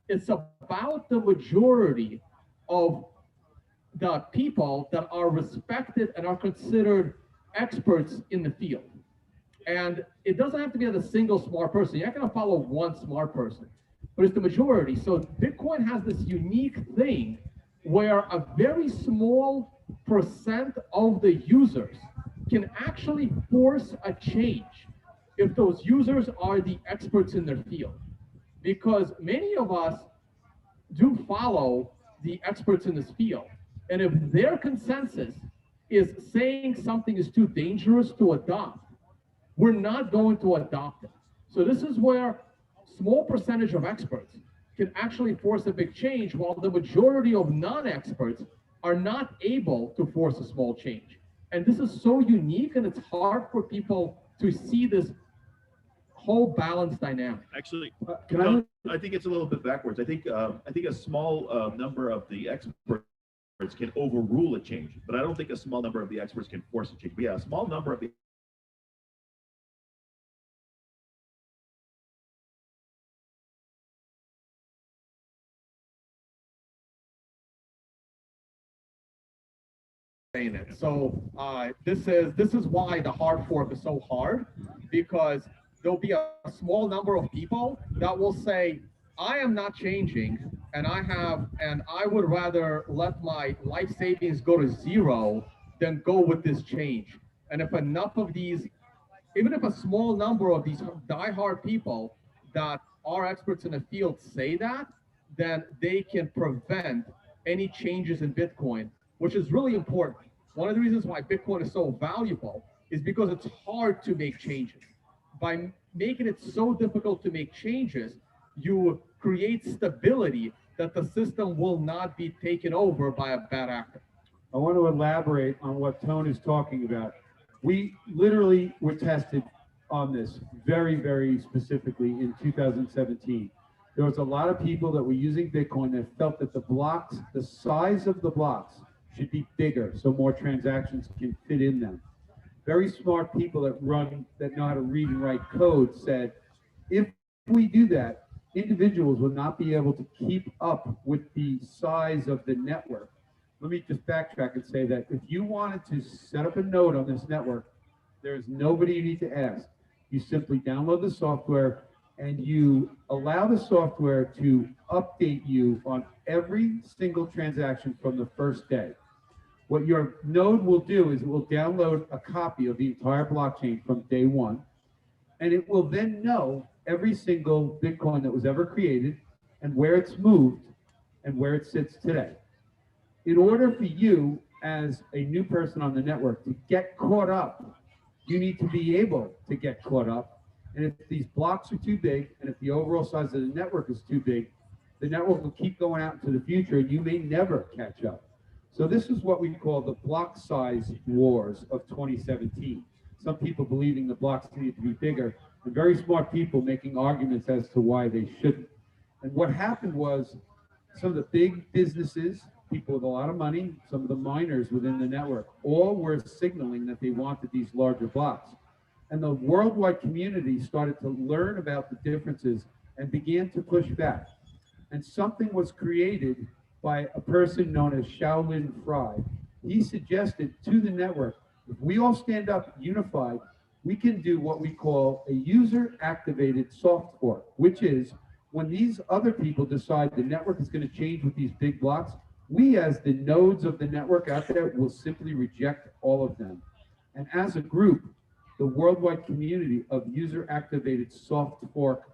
It's about the majority of the people that are respected and are considered experts in the field. And it doesn't have to be a single smart person. You're not going to follow one smart person, but it's the majority. So Bitcoin has this unique thing where a very small percent of the users can actually force a change if those users are the experts in their field. Because many of us do follow the experts in this field. And if their consensus is saying something is too dangerous to adopt, we're not going to adopt it. So this is where small percentage of experts can actually force a big change, while the majority of non-experts are not able to force a small change. And this is so unique, and it's hard for people to see this whole balance dynamic. Actually, I think it's a little bit backwards. I think a small number of the experts can overrule a change, but I don't think a small number of the experts can force a change. But yeah, a small number of the saying it. So this is why the hard fork is so hard, because there'll be a small number of people that will say, I am not changing, and I would rather let my life savings go to zero than go with this change. And if enough of these, even if a small number of these diehard people that are experts in the field say that, then they can prevent any changes in Bitcoin, which is really important. One of the reasons why Bitcoin is so valuable is because it's hard to make changes. By making it so difficult to make changes, you create stability that the system will not be taken over by a bad actor. I want to elaborate on what Tone is talking about. We literally were tested on this very, very specifically in 2017. There was a lot of people that were using Bitcoin that felt that the blocks, the size of the blocks should be bigger so more transactions can fit in them. Very smart people that know how to read and write code said, if we do that, individuals will not be able to keep up with the size of the network. Let me just backtrack and say that if you wanted to set up a node on this network, there's nobody you need to ask. You simply download the software and you allow the software to update you on every single transaction from the first day. What your node will do is it will download a copy of the entire blockchain from day one, and it will then know every single Bitcoin that was ever created and where it's moved and where it sits today. In order for you as a new person on the network to get caught up, you need to be able to get caught up. And if these blocks are too big, and if the overall size of the network is too big, the network will keep going out into the future and you may never catch up. So this is what we call the block size wars of 2017. Some people believing the blocks need to be bigger, and very smart people making arguments as to why they shouldn't. And what happened was some of the big businesses, people with a lot of money, some of the miners within the network, all were signaling that they wanted these larger blocks. And the worldwide community started to learn about the differences and began to push back. And something was created by a person known as Shaolin Fry. He suggested to the network, if we all stand up unified, we can do what we call a user-activated soft fork, which is when these other people decide the network is going to change with these big blocks, we as the nodes of the network out there will simply reject all of them. And as a group, the worldwide community of user-activated soft fork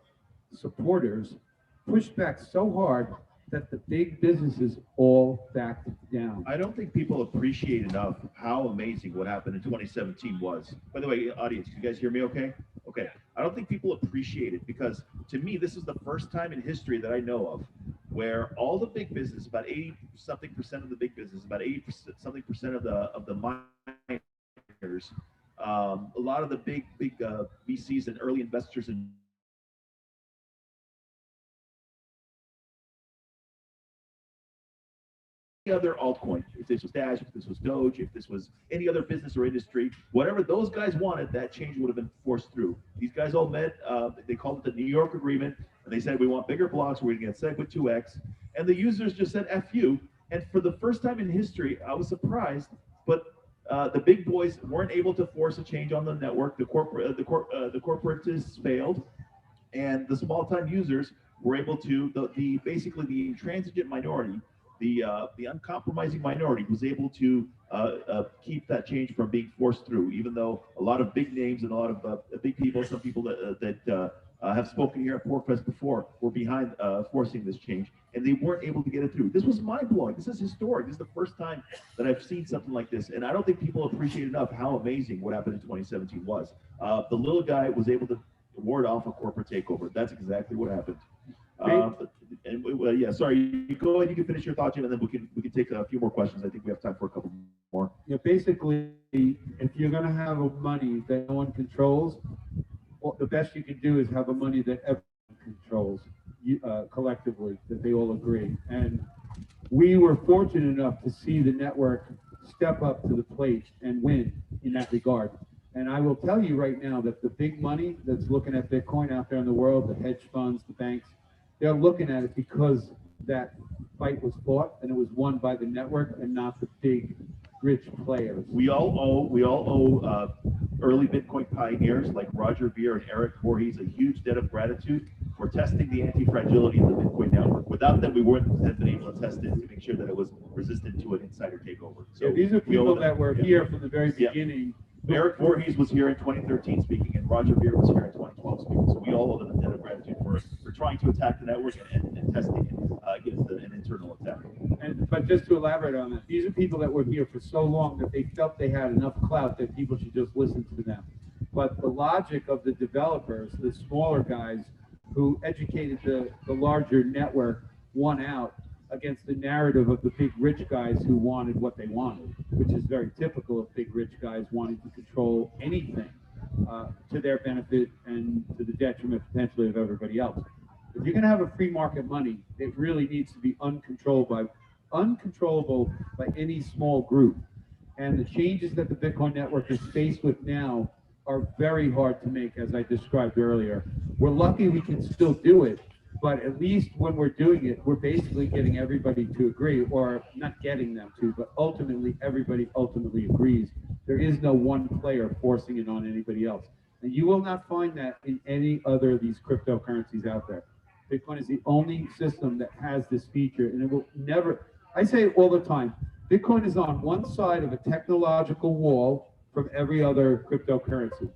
supporters pushed back so hard that the big businesses all backed down. I don't think people appreciate enough how amazing what happened in 2017 was. By the way, audience, you guys hear me okay? Okay. I don't think people appreciate it because to me, this is the first time in history that I know of where all the big business, about 80-something% of the big business, about 80-something% of the miners, a lot of the big VCs and early investors and other altcoin, if this was Dash, if this was Doge, if this was any other business or industry, whatever those guys wanted, that change would have been forced through. These guys all met, they called it the New York Agreement, and they said, we want bigger blocks, we're gonna get SegWit 2x, and the users just said, F you, and for the first time in history, I was surprised, but the big boys weren't able to force a change on the network, the corporatists failed, and the small-time users were able to, basically the intransigent minority, the uncompromising minority was able to keep that change from being forced through, even though a lot of big names and a lot of big people, some people that have spoken here at PorcFest before, were behind forcing this change, and they weren't able to get it through. This was mind-blowing. This is historic. This is the first time that I've seen something like this, and I don't think people appreciate enough how amazing what happened in 2017 was. The little guy was able to ward off a corporate takeover. That's exactly what happened. Yeah, sorry, you go ahead, you can finish your thought, Jim, and then we can take a few more questions. I think we have time for a couple more. Yeah, basically, if you're going to have a money that no one controls, well, the best you can do is have a money that everyone controls collectively, that they all agree. And we were fortunate enough to see the network step up to the plate and win in that regard. And I will tell you right now that the big money that's looking at Bitcoin out there in the world, the hedge funds, the banks, they're looking at it because that fight was fought and it was won by the network and not the big rich players. We all owe early Bitcoin pioneers like Roger Ver and Eric Voorhees a huge debt of gratitude for testing the anti-fragility of the Bitcoin network. Without them, we wouldn't have been able to test it to make sure that it was resistant to an insider takeover. So yeah, these are people that were here from the very beginning. Eric Voorhees was here in 2013 speaking, and Roger Ver was here in 2012 speaking. So we all owe them a debt of gratitude for trying to attack the network and testing it against an internal attack. But just to elaborate on that, these are people that were here for so long that they felt they had enough clout that people should just listen to them. But the logic of the developers, the smaller guys who educated the larger network, won out against the narrative of the big rich guys who wanted what they wanted, which is very typical of big rich guys wanting to control anything to their benefit and to the detriment potentially of everybody else. If you're going to have a free market money, it really needs to be uncontrollable by any small group. And the changes that the Bitcoin network is faced with now are very hard to make, as I described earlier. We're lucky we can still do it, but at least when we're doing it, we're basically getting everybody to agree, or not getting them to, but ultimately everybody ultimately agrees. There is no one player forcing it on anybody else. And you will not find that in any other of these cryptocurrencies out there. Bitcoin is the only system that has this feature, and it will never, I say it all the time, Bitcoin is on one side of a technological wall from every other cryptocurrency.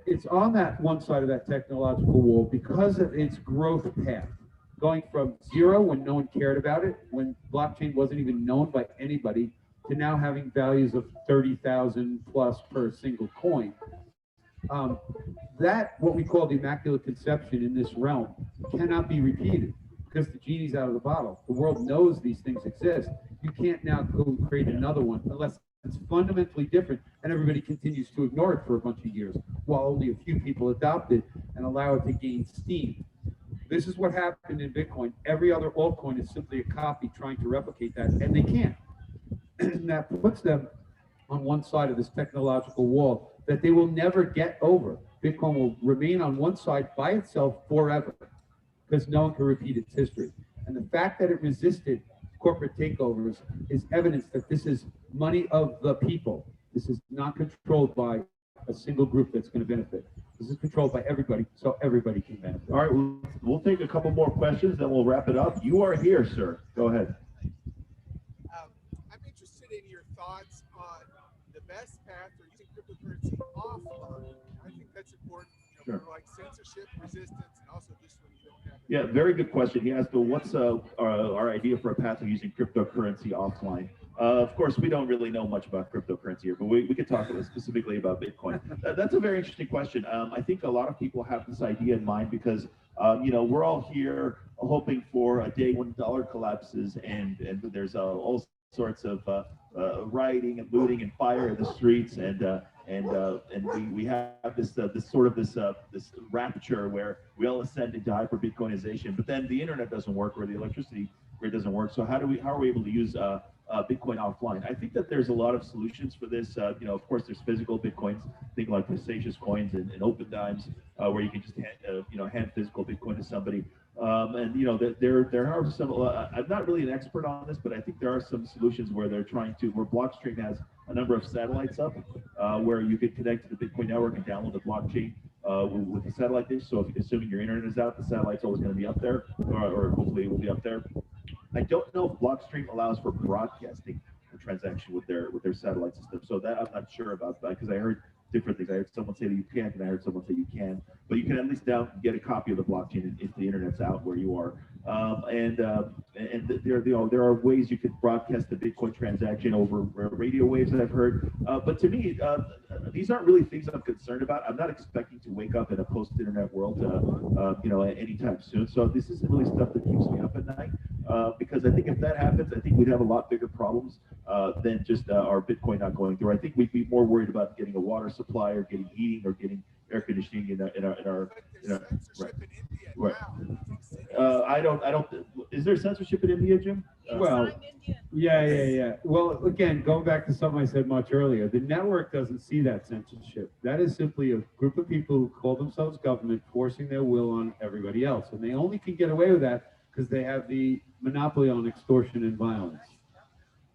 It's on that one side of that technological wall because of its growth path, going from zero when no one cared about it, when blockchain wasn't even known by anybody, to now having values of 30,000 plus per single coin. That, what we call the immaculate conception in this realm, cannot be repeated because the genie's out of the bottle. The world knows these things exist. You can't now go create another one unless it's fundamentally different, and everybody continues to ignore it for a bunch of years while only a few people adopt it and allow it to gain steam. This is what happened in Bitcoin. Every other altcoin is simply a copy trying to replicate that, and they can't. And that puts them on one side of this technological wall that they will never get over. Bitcoin will remain on one side by itself forever because no one can repeat its history. And the fact that it resisted corporate takeovers is evidence that this is money of the people. This is not controlled by a single group that's going to benefit. This is controlled by everybody, so everybody can benefit. All right, we'll take a couple more questions, then we'll wrap it up. You are here, sir. Go ahead. I'm interested in your thoughts on the best path for using cryptocurrency offline. I think that's important, you know, for like censorship, resistance, and also just when you don't have. Yeah, very good question. He asked, what's our idea for a path of using cryptocurrency offline? Of course, we don't really know much about cryptocurrency here, but we could talk specifically about Bitcoin. That's a very interesting question. I think a lot of people have this idea in mind because, you know, we're all here hoping for a day when the dollar collapses and there's all sorts of rioting and looting and fire in the streets, and we have this rapture where we all ascend into hyper Bitcoinization, but then the internet doesn't work or the electricity grid doesn't work. So how are we able to use Bitcoin offline? I think that there's a lot of solutions for this. You know, of course, there's physical Bitcoins, think like Prestigious coins and open dimes, where you can just hand physical Bitcoin to somebody. And you know, there are some. I'm not really an expert on this, but I think there are some solutions where they're trying to. Where Blockstream has a number of satellites up, where you could connect to the Bitcoin network and download the blockchain with the satellite dish. So, assuming your internet is out, the satellite's always going to be up there, or hopefully it will be up there. I don't know if Blockstream allows for broadcasting a transaction with their satellite system, so that I'm not sure about that because I heard different things. I heard someone say that you can't, and I heard someone say you can. But you can at least get a copy of the blockchain if the internet's out where you are. And there are ways you could broadcast the Bitcoin transaction over radio waves that I've heard. But to me, these aren't really things I'm concerned about. I'm not expecting to wake up in a post-internet world, anytime soon. So this isn't really stuff that keeps me up at night. Because I think if that happens, I think we'd have a lot bigger problems than just our Bitcoin not going through. I think we'd be more worried about getting a water supply or getting heating or getting air conditioning in our right. I don't. Is there censorship in India, Jim? Well, yeah. Well, again, going back to something I said much earlier, the network doesn't see that censorship. That is simply a group of people who call themselves government forcing their will on everybody else, and they only can get away with that because they have the monopoly on extortion and violence.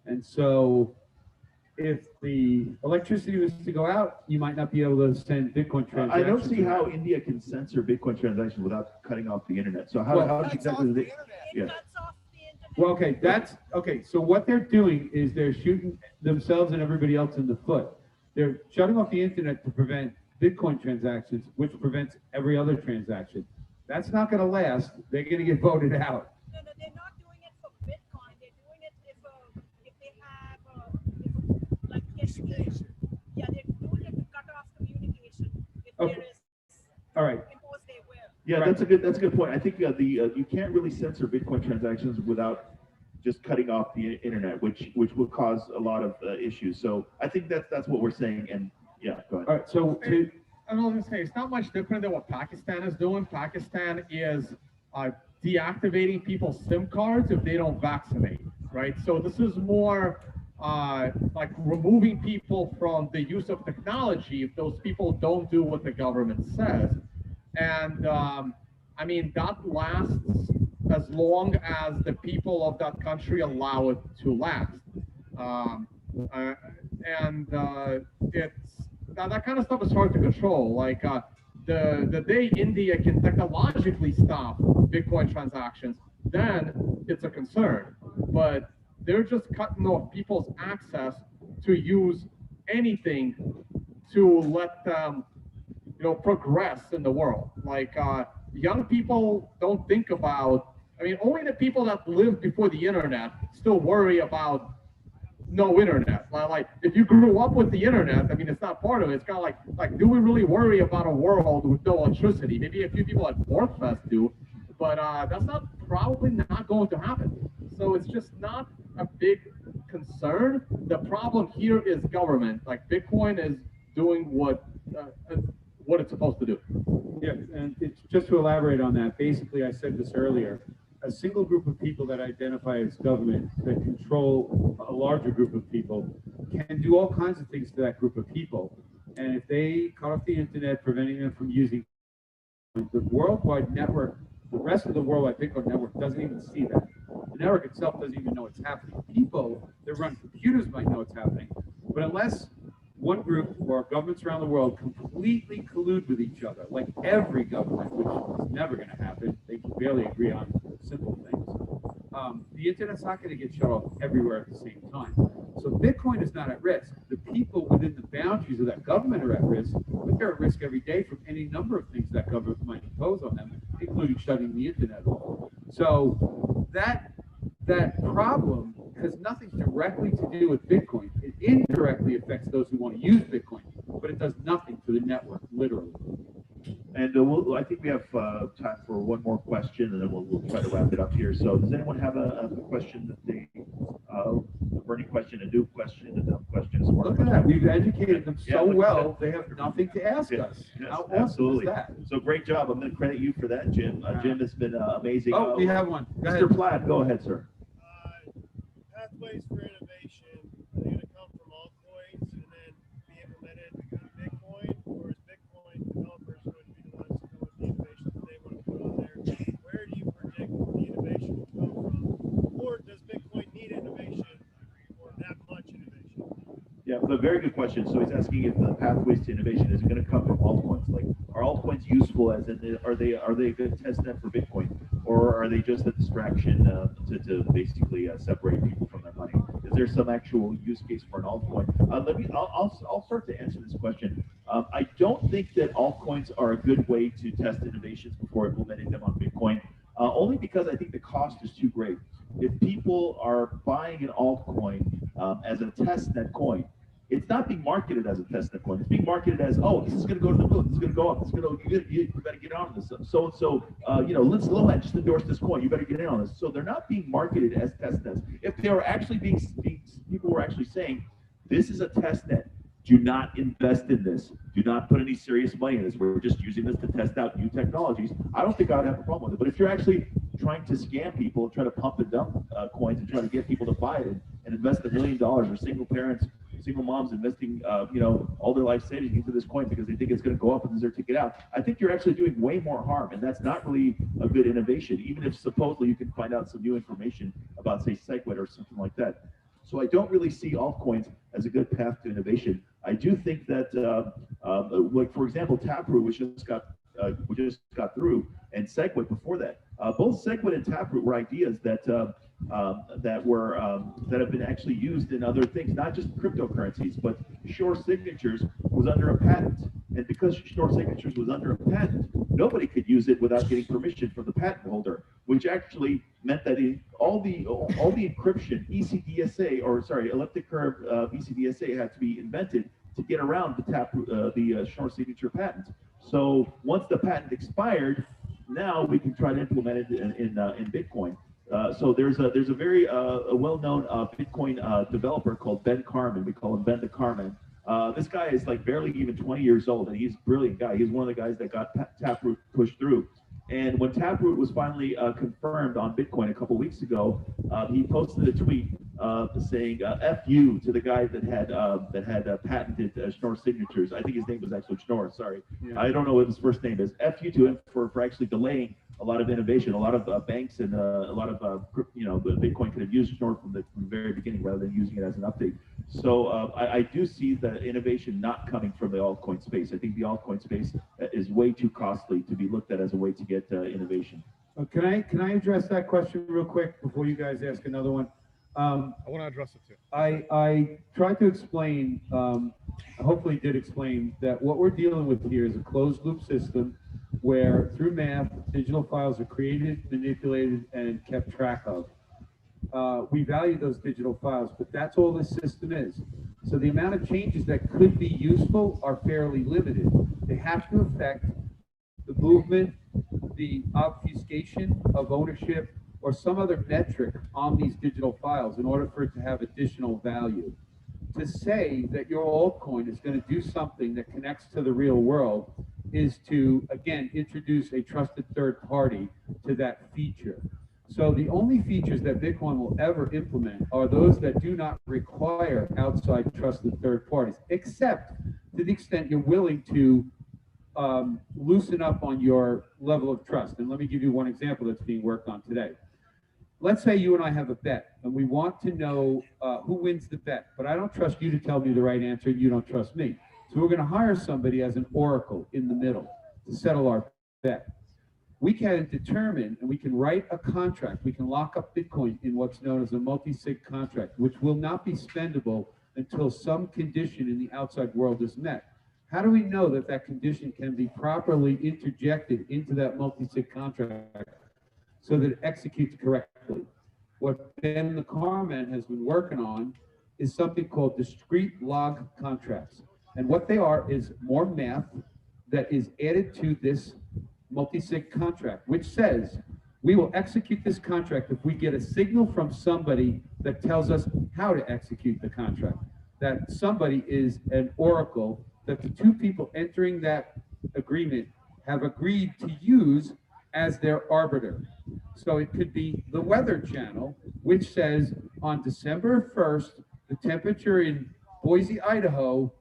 And so if the electricity was to go out, you might not be able to send Bitcoin transactions. I don't see how India can censor Bitcoin transactions without cutting off the internet. So how exactly do they? Yeah. Well, okay. So what they're doing is they're shooting themselves and everybody else in the foot. They're shutting off the internet to prevent Bitcoin transactions, which prevents every other transaction. That's not going to last. They're going to get voted out. No, they're not doing it for Bitcoin. They're doing it if they have like education. Yeah, they're doing it to cut off communication. If there is, all right. Impose they will. Yeah, right. That's a good point. I think you can't really censor Bitcoin transactions without just cutting off the internet, which will cause a lot of issues. So I think that's what we're saying. And yeah, go ahead. All right. So I was going to say, it's not much different than what Pakistan is doing. Pakistan is deactivating people's SIM cards if they don't vaccinate, right? So this is more like removing people from the use of technology if those people don't do what the government says. And I mean, that lasts as long as the people of that country allow it to last. That kind of stuff is hard to control. Like the day India can technologically stop Bitcoin transactions, then it's a concern. But they're just cutting off people's access to use anything to let them, progress in the world. Like young people don't think about. I mean, only the people that lived before the internet still worry about no internet. Like if you grew up with the internet, I mean, it's not part of it. It's kind of like, do we really worry about a world with no electricity? Maybe a few people at PorcFest do, but that's probably not going to happen. So it's just not a big concern. The problem here is government. Like Bitcoin is doing what it's supposed to do. Yeah, and it's just to elaborate on that, basically, I said this earlier, a single group of people that identify as government that control a larger group of people can do all kinds of things to that group of people. And if they cut off the internet, preventing them from using the worldwide network, the rest of the worldwide Bitcoin network doesn't even see that. The network itself doesn't even know it's happening. People that run computers might know it's happening, but unless one group or governments around the world completely collude with each other, like every government, which is never going to happen, they can barely agree on simple things. The internet's not going to get shut off everywhere at the same time. So Bitcoin is not at risk. The people within the boundaries of that government are at risk, but they're at risk every day from any number of things that government might impose on them, including shutting the internet off. So that problem has nothing directly to do with Bitcoin. It indirectly affects those who want to use Bitcoin, but it does nothing to the network, literally. And I think we have time for one more question, and then we'll try to wrap it up here. So does anyone have a question that they, a burning question, a new question, a dumb question? Look at that. We've educated them so well, they have nothing to ask us. Yes, How awesome absolutely. is that? So great job. I'm going to credit you for that, Jim. Jim has been amazing. Oh, we have one. Go Mr. ahead. Platt, go ahead, sir. Pathways for innovation, are they going to come from altcoins and then be implemented in Bitcoin, or is Bitcoin developers going to be the ones who come with the innovations that they want to put on there? Where do you predict the innovation will come from? Or does Bitcoin need innovation or that much innovation? Yeah, a very good question. So he's asking if the pathways to innovation is going to come from altcoins. Like, are altcoins useful? As in, are they a good test net for Bitcoin, or are they just a distraction to basically separate people from their money? Is there some actual use case for an altcoin? I'll start to answer this question. I don't think that altcoins are a good way to test innovations before implementing them on Bitcoin. Only because I think the cost is too great. If people are buying an altcoin as a testnet coin, it's not being marketed as a testnet coin. It's being marketed as, oh, this is going to go to the moon. This is going to go up. This is going to, you better get on this. So Lindsay Lohan just endorsed this coin. You better get in on this. So they're not being marketed as testnets. If they are actually people were actually saying, this is a testnet. Do not invest in this. Do not put any serious money in this. We're just using this to test out new technologies. I don't think I would have a problem with it. But if you're actually trying to scam people and try to pump and dump coins and try to get people to buy it and invest $1 million, or single moms investing, all their life savings into this coin because they think it's going to go up and deserve to get out, I think you're actually doing way more harm, and that's not really a good innovation, even if supposedly you can find out some new information about, say, SegWit or something like that. So I don't really see altcoins as a good path to innovation. I do think that, like for example, Taproot, which just got through, and SegWit before that, both SegWit and Taproot were ideas that have been actually used in other things, not just cryptocurrencies, but Shore Signatures was under a patent, and because Shore Signatures was under a patent, nobody could use it without getting permission from the patent holder, which actually meant that all the encryption elliptic curve ECDSA had to be invented to get around the Shore Signature patent. So once the patent expired, now we can try to implement it in Bitcoin. So there's a very well-known Bitcoin developer called Ben Carman. We call him Ben the Carman. This guy is like barely even 20 years old, and he's a brilliant guy. He's one of the guys that got Taproot pushed through. And when Taproot was finally confirmed on Bitcoin a couple weeks ago, he posted a tweet saying "F you" to the guy that had patented Schnorr signatures. I think his name was actually Schnorr. Sorry, yeah. I don't know what his first name is. F you to him for actually delaying a lot of innovation. A lot of banks and a lot of Bitcoin could have used Schnorr from the very beginning rather than using it as an update. So I do see the innovation not coming from the altcoin space. I think the altcoin space is way too costly to be looked at as a way to get innovation. Can I address that question real quick before you guys ask another one? I want to address it too. I tried to explain, hopefully did explain, that what we're dealing with here is a closed loop system where through math, digital files are created, manipulated, and kept track of. We value those digital files, but that's all this system is. So the amount of changes that could be useful are fairly limited. They have to affect the movement, the obfuscation of ownership, or some other metric on these digital files in order for it to have additional value. To say that your altcoin is going to do something that connects to the real world is to, again, introduce a trusted third party to that feature. So the only features that Bitcoin will ever implement are those that do not require outside trusted third parties, except to the extent you're willing to loosen up on your level of trust. And let me give you one example that's being worked on today. Let's say you and I have a bet, and we want to know who wins the bet, but I don't trust you to tell me the right answer, and you don't trust me. So we're going to hire somebody as an oracle in the middle to settle our bet. We can determine, and we can write a contract, we can lock up Bitcoin in what's known as a multi-sig contract, which will not be spendable until some condition in the outside world is met. How do we know that that condition can be properly interjected into that multi-sig contract so that it executes correctly? What Ben the Carman has been working on is something called discrete log contracts. And what they are is more math that is added to this multi-sig contract, which says we will execute this contract if we get a signal from somebody that tells us how to execute the contract. That somebody is an oracle that the two people entering that agreement have agreed to use as their arbiter. So it could be the Weather Channel, which says on December 1st, the temperature in Boise, Idaho,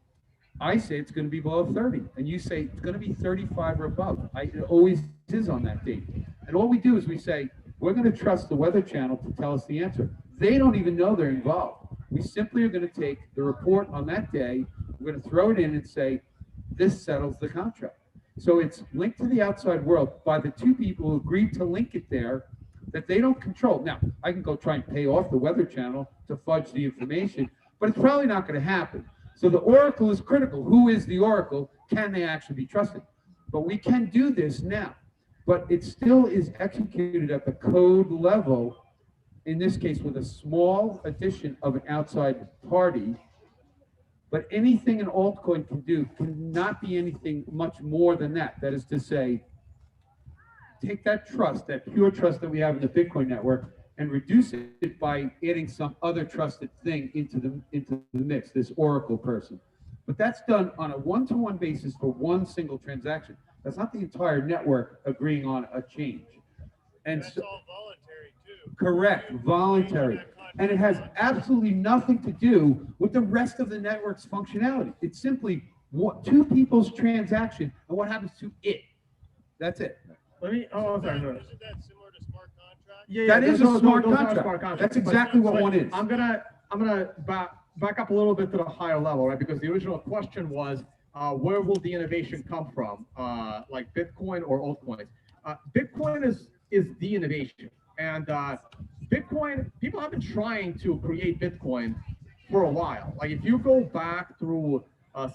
I say it's going to be below 30, and you say it's going to be 35 or above. It always is on that date. And all we do is we say, we're going to trust the Weather Channel to tell us the answer. They don't even know they're involved. We simply are going to take the report on that day, we're going to throw it in and say, this settles the contract. So it's linked to the outside world by the two people who agreed to link it there that they don't control. Now, I can go try and pay off the Weather Channel to fudge the information, but it's probably not going to happen. So the oracle is critical. Who is the oracle? Can they actually be trusted? But we can do this now. But it still is executed at the code level, in this case with a small addition of an outside party. But anything an altcoin can do cannot be anything much more than that. That is to say, take that trust, that pure trust that we have in the Bitcoin network, and reduce it by adding some other trusted thing into the mix, this oracle person. But that's done on a one-to-one basis for one single transaction. That's not the entire network agreeing on a change. And that's so, all voluntary too. correct, voluntary. And it has absolutely nothing to do with the rest of the network's functionality. It's simply two people's transaction and what happens to it. That's it. Let me. Oh, sorry. Isn't that similar to smart contracts? Yeah, That is a those smart are contract. smart contracts. That's exactly what one is. I'm gonna back up a little bit to the higher level, right? Because the original question was, where will the innovation come from, like Bitcoin or altcoins? Bitcoin is the innovation, and Bitcoin, people have been trying to create Bitcoin for a while. Like if you go back through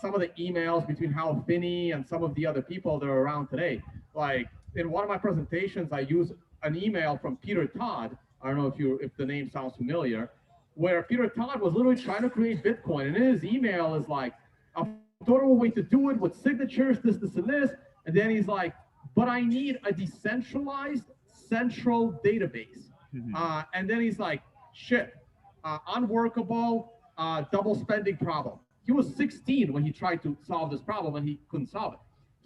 some of the emails between Hal Finney and some of the other people that are around today, like in one of my presentations, I use an email from Peter Todd. I don't know if the name sounds familiar, where Peter Todd was literally trying to create Bitcoin, and in his email is like, I thought of a way to do it with signatures, this, and this, and then he's like, but I need a decentralized central database. And then he's like, shit, unworkable, double spending problem. He was 16 when he tried to solve this problem, and he couldn't solve it.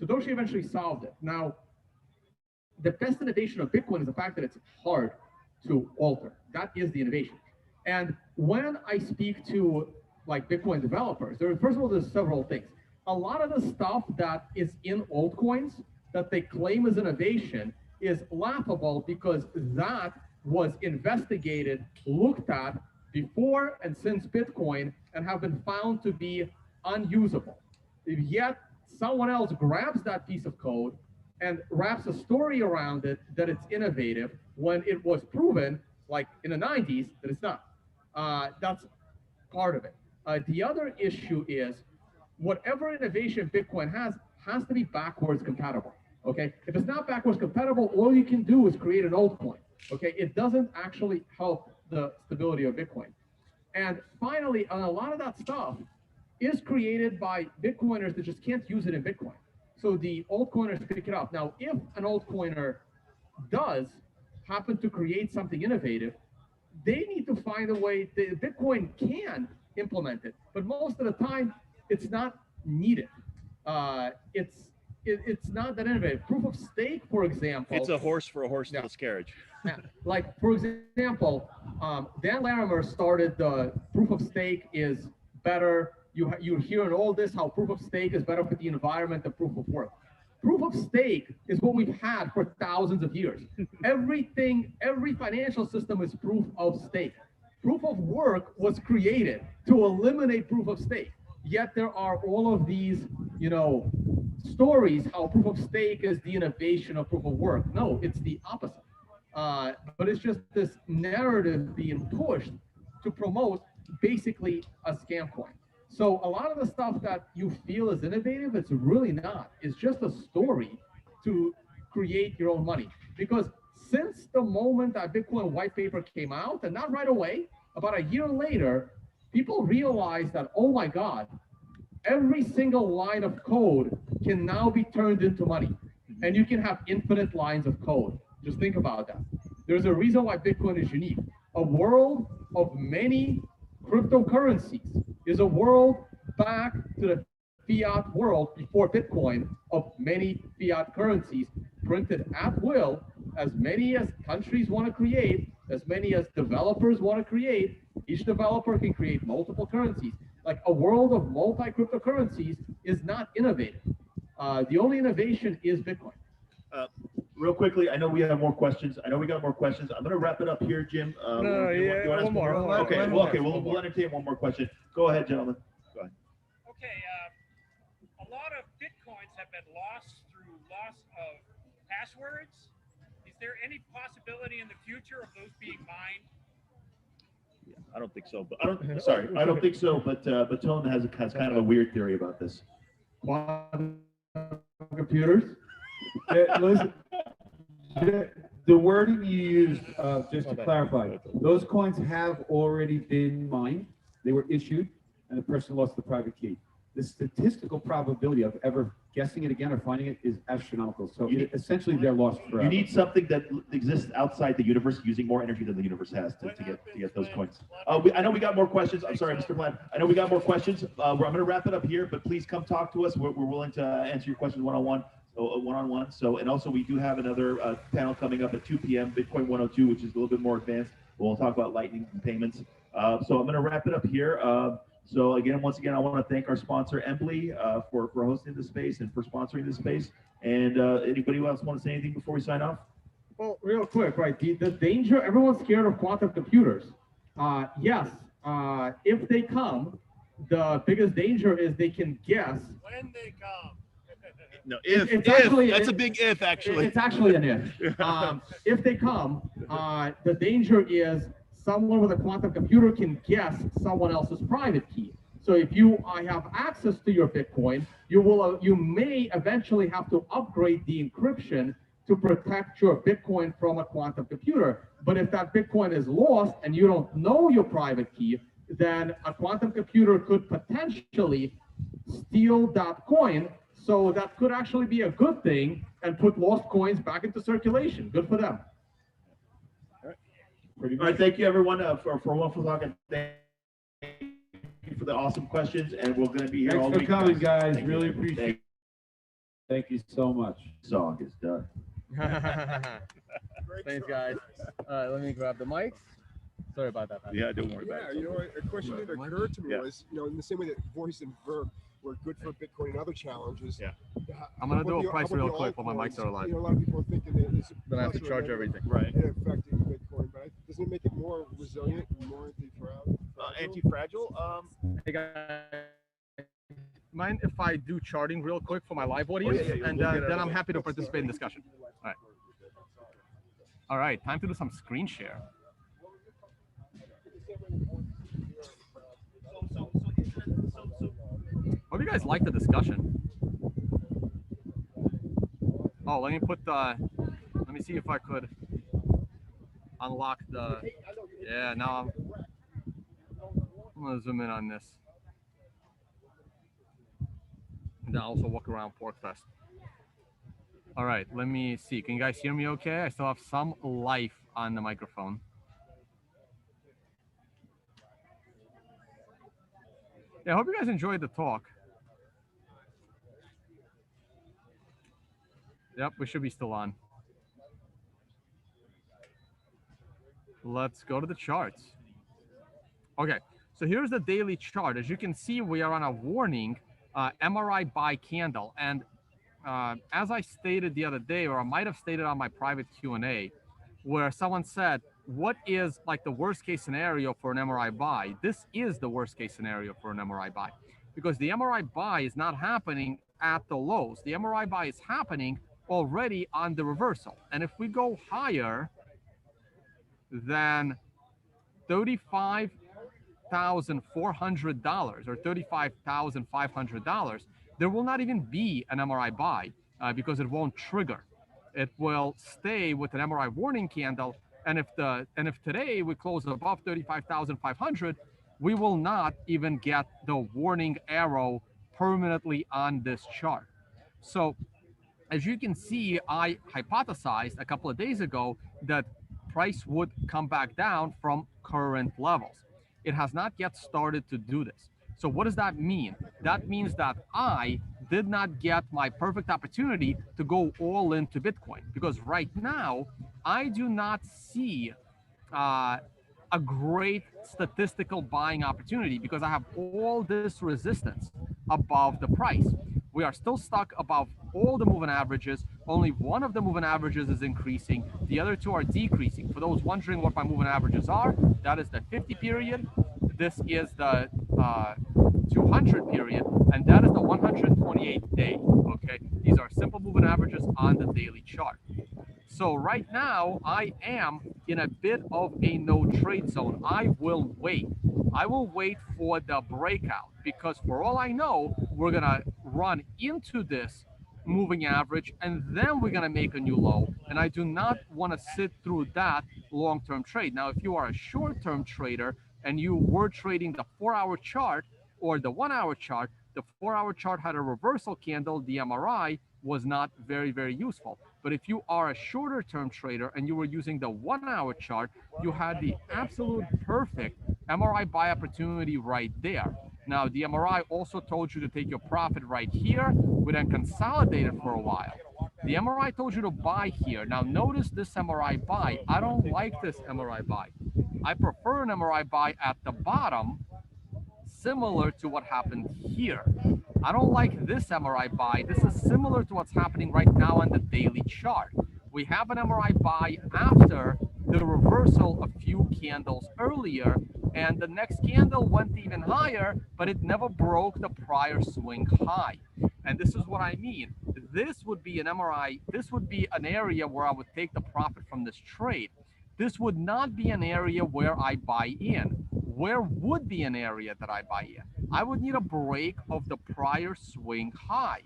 Satoshi eventually solved it. Now, the best innovation of Bitcoin is the fact that it's hard to alter. That is the innovation. And when I speak to like Bitcoin developers, first of all, there's several things. A lot of the stuff that is in altcoins that they claim as innovation is laughable because that was investigated, looked at before and since Bitcoin and have been found to be unusable. Yet someone else grabs that piece of code and wraps a story around it that it's innovative when it was proven, like in the 90s, that it's not. That's part of it. The other issue is whatever innovation Bitcoin has to be backwards compatible. Okay, if it's not backwards compatible, all you can do is create an altcoin. Okay, it doesn't actually help the stability of Bitcoin. And finally, a lot of that stuff is created by Bitcoiners that just can't use it in Bitcoin. So the altcoiners pick it up. Now, if an altcoiner does happen to create something innovative, they need to find a way that Bitcoin can implement it. But most of the time, it's not needed. It's not that innovative. Proof of stake, for example. It's a horse for a horseless carriage. Yeah. Like, for example, Dan Larimer started the proof of stake is better. You're hearing all this, how proof of stake is better for the environment than proof of work. Proof of stake is what we've had for thousands of years. Every financial system is proof of stake. Proof of work was created to eliminate proof of stake. Yet there are all of these, stories how proof of stake is the innovation of proof of work. No, it's the opposite. But it's just this narrative being pushed to promote basically a scam coin. So a lot of the stuff that you feel is innovative, it's really not. It's just a story to create your own money. Because since the moment that Bitcoin white paper came out, and not right away, about a year later, people realized that, oh my God, every single line of code can now be turned into money. And you can have infinite lines of code. Just think about that. There's a reason why Bitcoin is unique. A world of many cryptocurrencies is a world back to the fiat world before Bitcoin of many fiat currencies printed at will, as many as countries want to create, as many as developers want to create. Each developer can create multiple currencies. Like a world of multi-cryptocurrencies is not innovative. The only innovation is Bitcoin. Real quickly, I know we have more questions. I know we got more questions. I'm going to wrap it up here, Jim. One more. Okay, we'll entertain one more question. Go ahead, gentlemen. Go ahead. Okay, a lot of Bitcoins have been lost through loss of passwords. Is there any possibility in the future of those being mined? Yeah, I don't think so. But I don't think so. But Tone has kind of a weird theory about this. Quantum computers. Listen, the wording you used, just to clarify, those coins have already been mined. They were issued, and the person lost the private key. The statistical probability of ever guessing it again or finding it is astronomical. So essentially, they're lost forever. You need something that exists outside the universe, using more energy than the universe has to get those coins. I know we got more questions. I'm sorry, Mr. Bland. I know we got more questions. I'm going to wrap it up here, but please come talk to us. We're willing to answer your questions one-on-one. So, and also we do have another panel coming up at 2 p.m. Bitcoin 102, which is a little bit more advanced. We'll talk about Lightning and payments. So I'm going to wrap it up here. So again, once again, I want to thank our sponsor Embly for hosting the space and for sponsoring the space. And anybody else want to say anything before we sign off? Well, real quick, right? The danger, everyone's scared of quantum computers. Yes, if they come, the biggest danger is they can guess. When they come. No, that's a big if, actually. It's actually an if. If they come, the danger is someone with a quantum computer can guess someone else's private key. So if I have access to your Bitcoin, you may eventually have to upgrade the encryption to protect your Bitcoin from a quantum computer. But if that Bitcoin is lost and you don't know your private key, then a quantum computer could potentially steal that coin. So that could actually be a good thing and put lost coins back into circulation. Good for them. All right, thank you everyone for wonderful talking. Thank you for the awesome questions, and we're going to be here all week. Thanks for coming, guys. Really appreciate it. Thank you so much. Song is done. Thanks, guys. Let me grab the mics. Sorry about that. Yeah, don't worry about it. You know, a question that occurred to me was, in the same way that voice and verb were good for Bitcoin and other challenges. Yeah. I'm gonna do a price real quick while my mics are alive. A lot of people are thinking that it's Then I have to charge everything. Right. affecting Bitcoin, but doesn't it make it more resilient and more Anti-fragile? Hey guys, mind if I do charting real quick for my live audience, and then I'm happy to participate in discussion. All right. All right, time to do some screen share. Hope you guys like the discussion. Oh, let me put the. Let me see if I could unlock the. Yeah, now I'm gonna zoom in on this. And then also walk around PorcFest. All right, let me see. Can you guys hear me okay? I still have some life on the microphone. Yeah, I hope you guys enjoyed the talk. Yep, we should be still on. Let's go to the charts. Okay, so here's the daily chart. As you can see, we are on a warning MRI buy candle. And as I stated the other day, or I might have stated on my private Q&A, where someone said, what is like the worst case scenario for an MRI buy? This is the worst case scenario for an MRI buy, because the MRI buy is not happening at the lows. The MRI buy is happening already on the reversal. And if we go higher than $35,400 or $35,500, there will not even be an MRI buy because it won't trigger. It will stay with an MRI warning candle. And if today we close above 35,500, we will not even get the warning arrow permanently on this chart. So as you can see, I hypothesized a couple of days ago that price would come back down from current levels. It has not yet started to do this. So what does that mean? That means that I did not get my perfect opportunity to go all into Bitcoin, because right now I do not see a great statistical buying opportunity, because I have all this resistance above the price. We are still stuck above all the moving averages. Only one of the moving averages is increasing. The other two are decreasing. For those wondering what my moving averages are, that is the 50 period. This is the 200 period, and that is the 128 day. Okay, these are simple moving averages on the daily chart. So right now I am in a bit of a no trade zone. I will wait. I will wait for the breakout, because for all I know, we're gonna run into this moving average and then we're gonna make a new low. And I do not want to sit through that long-term trade. Now, if you are a short-term trader and you were trading the 4-hour chart or the 1-hour chart, the 4-hour chart had a reversal candle. The MRI was not very, very useful. But if you are a shorter term trader and you were using the 1-hour chart, you had the absolute perfect MRI buy opportunity right there. Now, the MRI also told you to take your profit right here. We then consolidated for a while. The MRI told you to buy here. Now, notice this MRI buy. I don't like this MRI buy. I prefer an MRI buy at the bottom, similar to what happened here. I don't like this MRI buy. This is similar to what's happening right now on the daily chart. We have an MRI buy after the reversal a few candles earlier, and the next candle went even higher, but it never broke the prior swing high. And this is what I mean. This would be an MRI. This would be an area where I would take the profit from this trade. This would not be an area where I buy in. Where would be an area that I buy in? I would need a break of the prior swing high.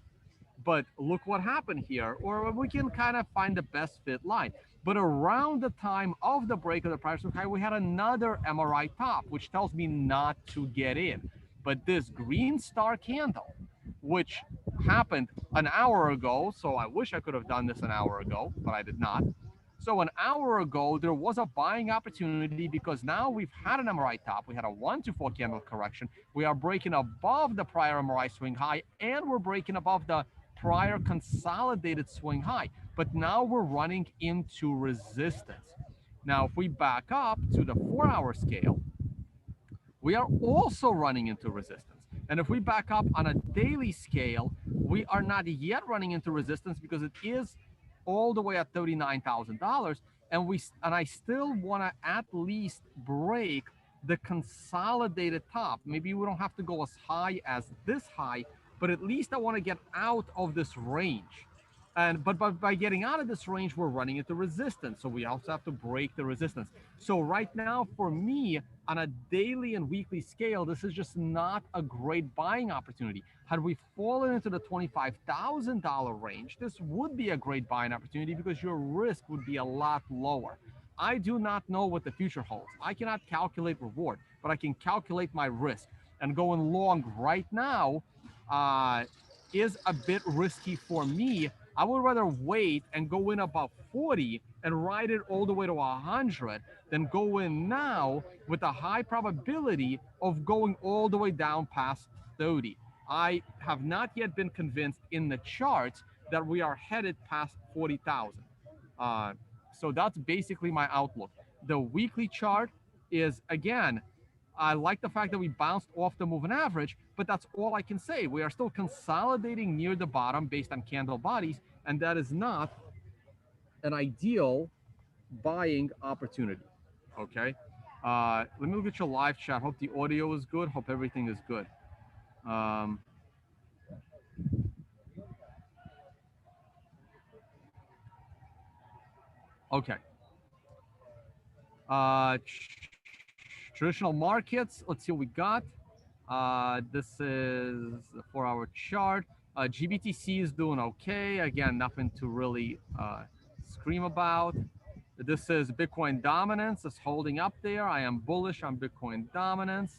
But look what happened here, or we can kind of find the best fit line. But around the time of the break of the prior swing high, we had another MRI top, which tells me not to get in. But this green star candle, which happened an hour ago, so I wish I could have done this an hour ago, but I did not. So an hour ago, there was a buying opportunity because now we've had an MRI top. We had a 1 to 4 candle correction. We are breaking above the prior MRI swing high, and we're breaking above the prior consolidated swing high. But now we're running into resistance. Now, if we back up to the 4-hour scale, we are also running into resistance. And if we back up on a daily scale, we are not yet running into resistance because it is all the way at $39,000, and I still want to at least break the consolidated top. Maybe we don't have to go as high as this high, but at least I want to get out of this range. And but by getting out of this range, we're running into resistance. So we also have to break the resistance. So right now, for me, on a daily and weekly scale, this is just not a great buying opportunity. Had we fallen into the $25,000 range, this would be a great buying opportunity because your risk would be a lot lower. I do not know what the future holds. I cannot calculate reward, but I can calculate my risk. And going long right now is a bit risky for me. I would rather wait and go in about 40 and ride it all the way to 100 than go in now with a high probability of going all the way down past 30. I have not yet been convinced in the charts that we are headed past 40,000. So that's basically my outlook. The weekly chart is, again, I like the fact that we bounced off the moving average, but that's all I can say. We are still consolidating near the bottom based on candle bodies, and that is not an ideal buying opportunity. Okay. Let me look at your live chat. Hope the audio is good. Hope everything is good. Okay. Traditional markets. Let's see what we got. This is a 4-hour chart. GBTC is doing okay. Again, nothing to really scream about. This is Bitcoin dominance. It's holding up there. I am bullish on Bitcoin dominance.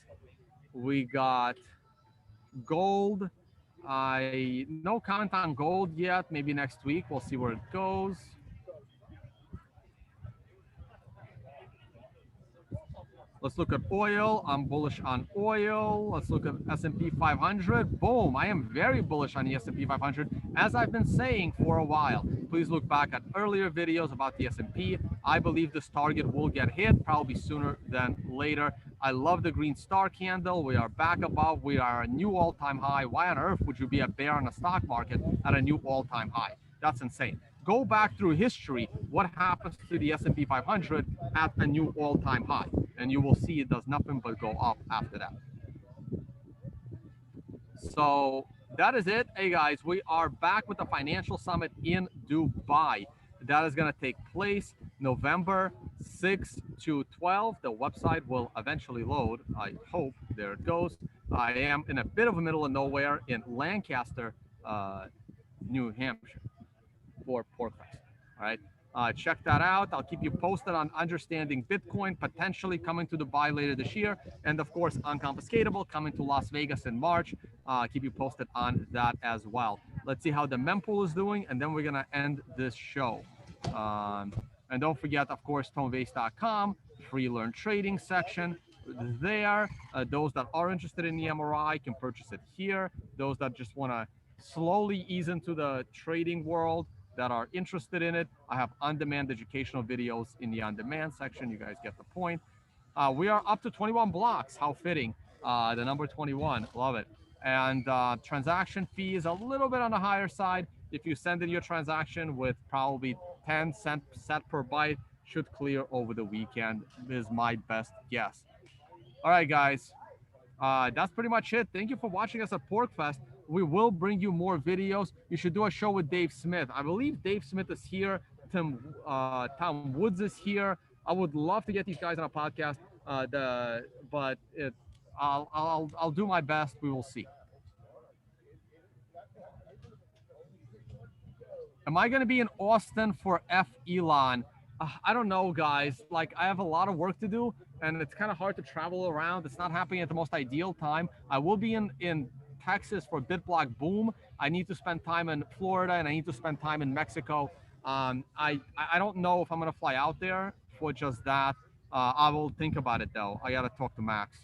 We got gold. No comment on gold yet. Maybe next week. We'll see where it goes. Let's look at oil. I'm bullish on oil. Let's look at S&P 500. Boom. I am very bullish on the S&P 500, as I've been saying for a while. Please look back at earlier videos about the S&P. I believe this target will get hit probably sooner than later. I love the green star candle. We are back above. We are a new all-time high. Why on earth would you be a bear on the stock market at a new all-time high? That's insane. Go back through history. What happens to the S&P 500 at a new all-time high? And you will see it does nothing but go up after that. So that is it. Hey guys, we are back with the financial summit in Dubai. That is going to take place November 6 to 12. The website will eventually load, I hope. There it goes. I am in a bit of a middle of nowhere in Lancaster, New Hampshire for PorcFest. All right. Check that out. I'll keep you posted on understanding Bitcoin, potentially coming to Dubai later this year. And of course, Unconfiscatable coming to Las Vegas in March. Keep you posted on that as well. Let's see how the mempool is doing, and then we're going to end this show. And don't forget, of course, tonevays.com, free learn trading section there. Those that are interested in the MRI can purchase it here. Those that just want to slowly ease into the trading world, that are interested in it, I have on-demand educational videos in the on-demand section. You guys get the point. We are up to 21 blocks. How fitting. The number 21. Love it. And transaction fee is a little bit on the higher side. If you send in your transaction with probably 10 cents set per byte, should clear over the weekend is my best guess. All right, guys. That's pretty much it. Thank you for watching us at PorcFest. We will bring you more videos. You should do a show with Dave Smith. I believe Dave Smith is here. Tom Woods is here. I would love to get these guys on a podcast. I'll do my best. We will see. Am I going to be in Austin for F Elon? I don't know, guys. Like, I have a lot of work to do, and it's kind of hard to travel around. It's not happening at the most ideal time. I will be in Texas for BitBlock Boom. I need to spend time in Florida, and I need to spend time in Mexico. I don't know if I'm going to fly out there for just that. I will think about it, though. I got to talk to Max.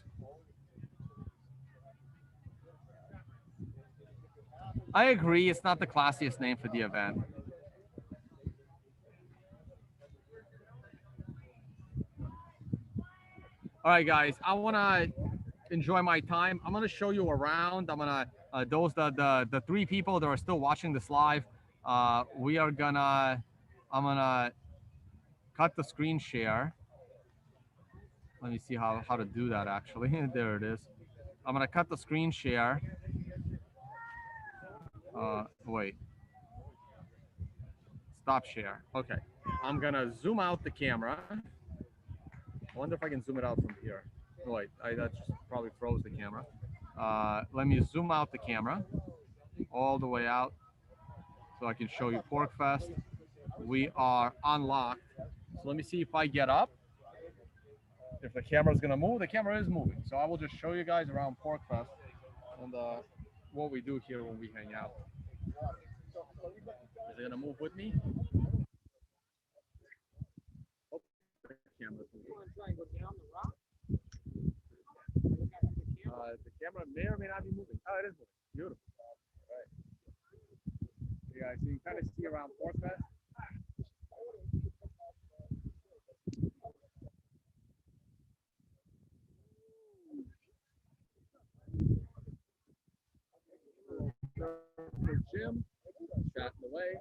I agree. It's not the classiest name for the event. All right, guys, I want to enjoy my time. I'm going to show you around. I'm going to, the 3 people that are still watching this live, I'm going to cut the screen share. Let me see how to do that, actually. There it is. I'm going to cut the screen share. Wait. Stop share. Okay. I'm gonna zoom out the camera. I wonder if I can zoom it out from here. Oh, wait, that just probably froze the camera. Let me zoom out the camera all the way out so I can show you PorcFest. We are unlocked. So let me see if I get up. If the camera is gonna move, the camera is moving. So I will just show you guys around PorcFest and what we do here when we hang out. Is it gonna move with me? Oh, the camera's moving. The camera may or may not be moving. Oh, it is moving. Beautiful. All right. You guys, so you kind of see around PorcFest. Jim, chatting away.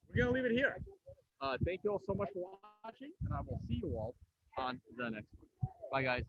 We're gonna leave it here. Thank you all so much for watching, and I will see you all on the next one. Bye, guys.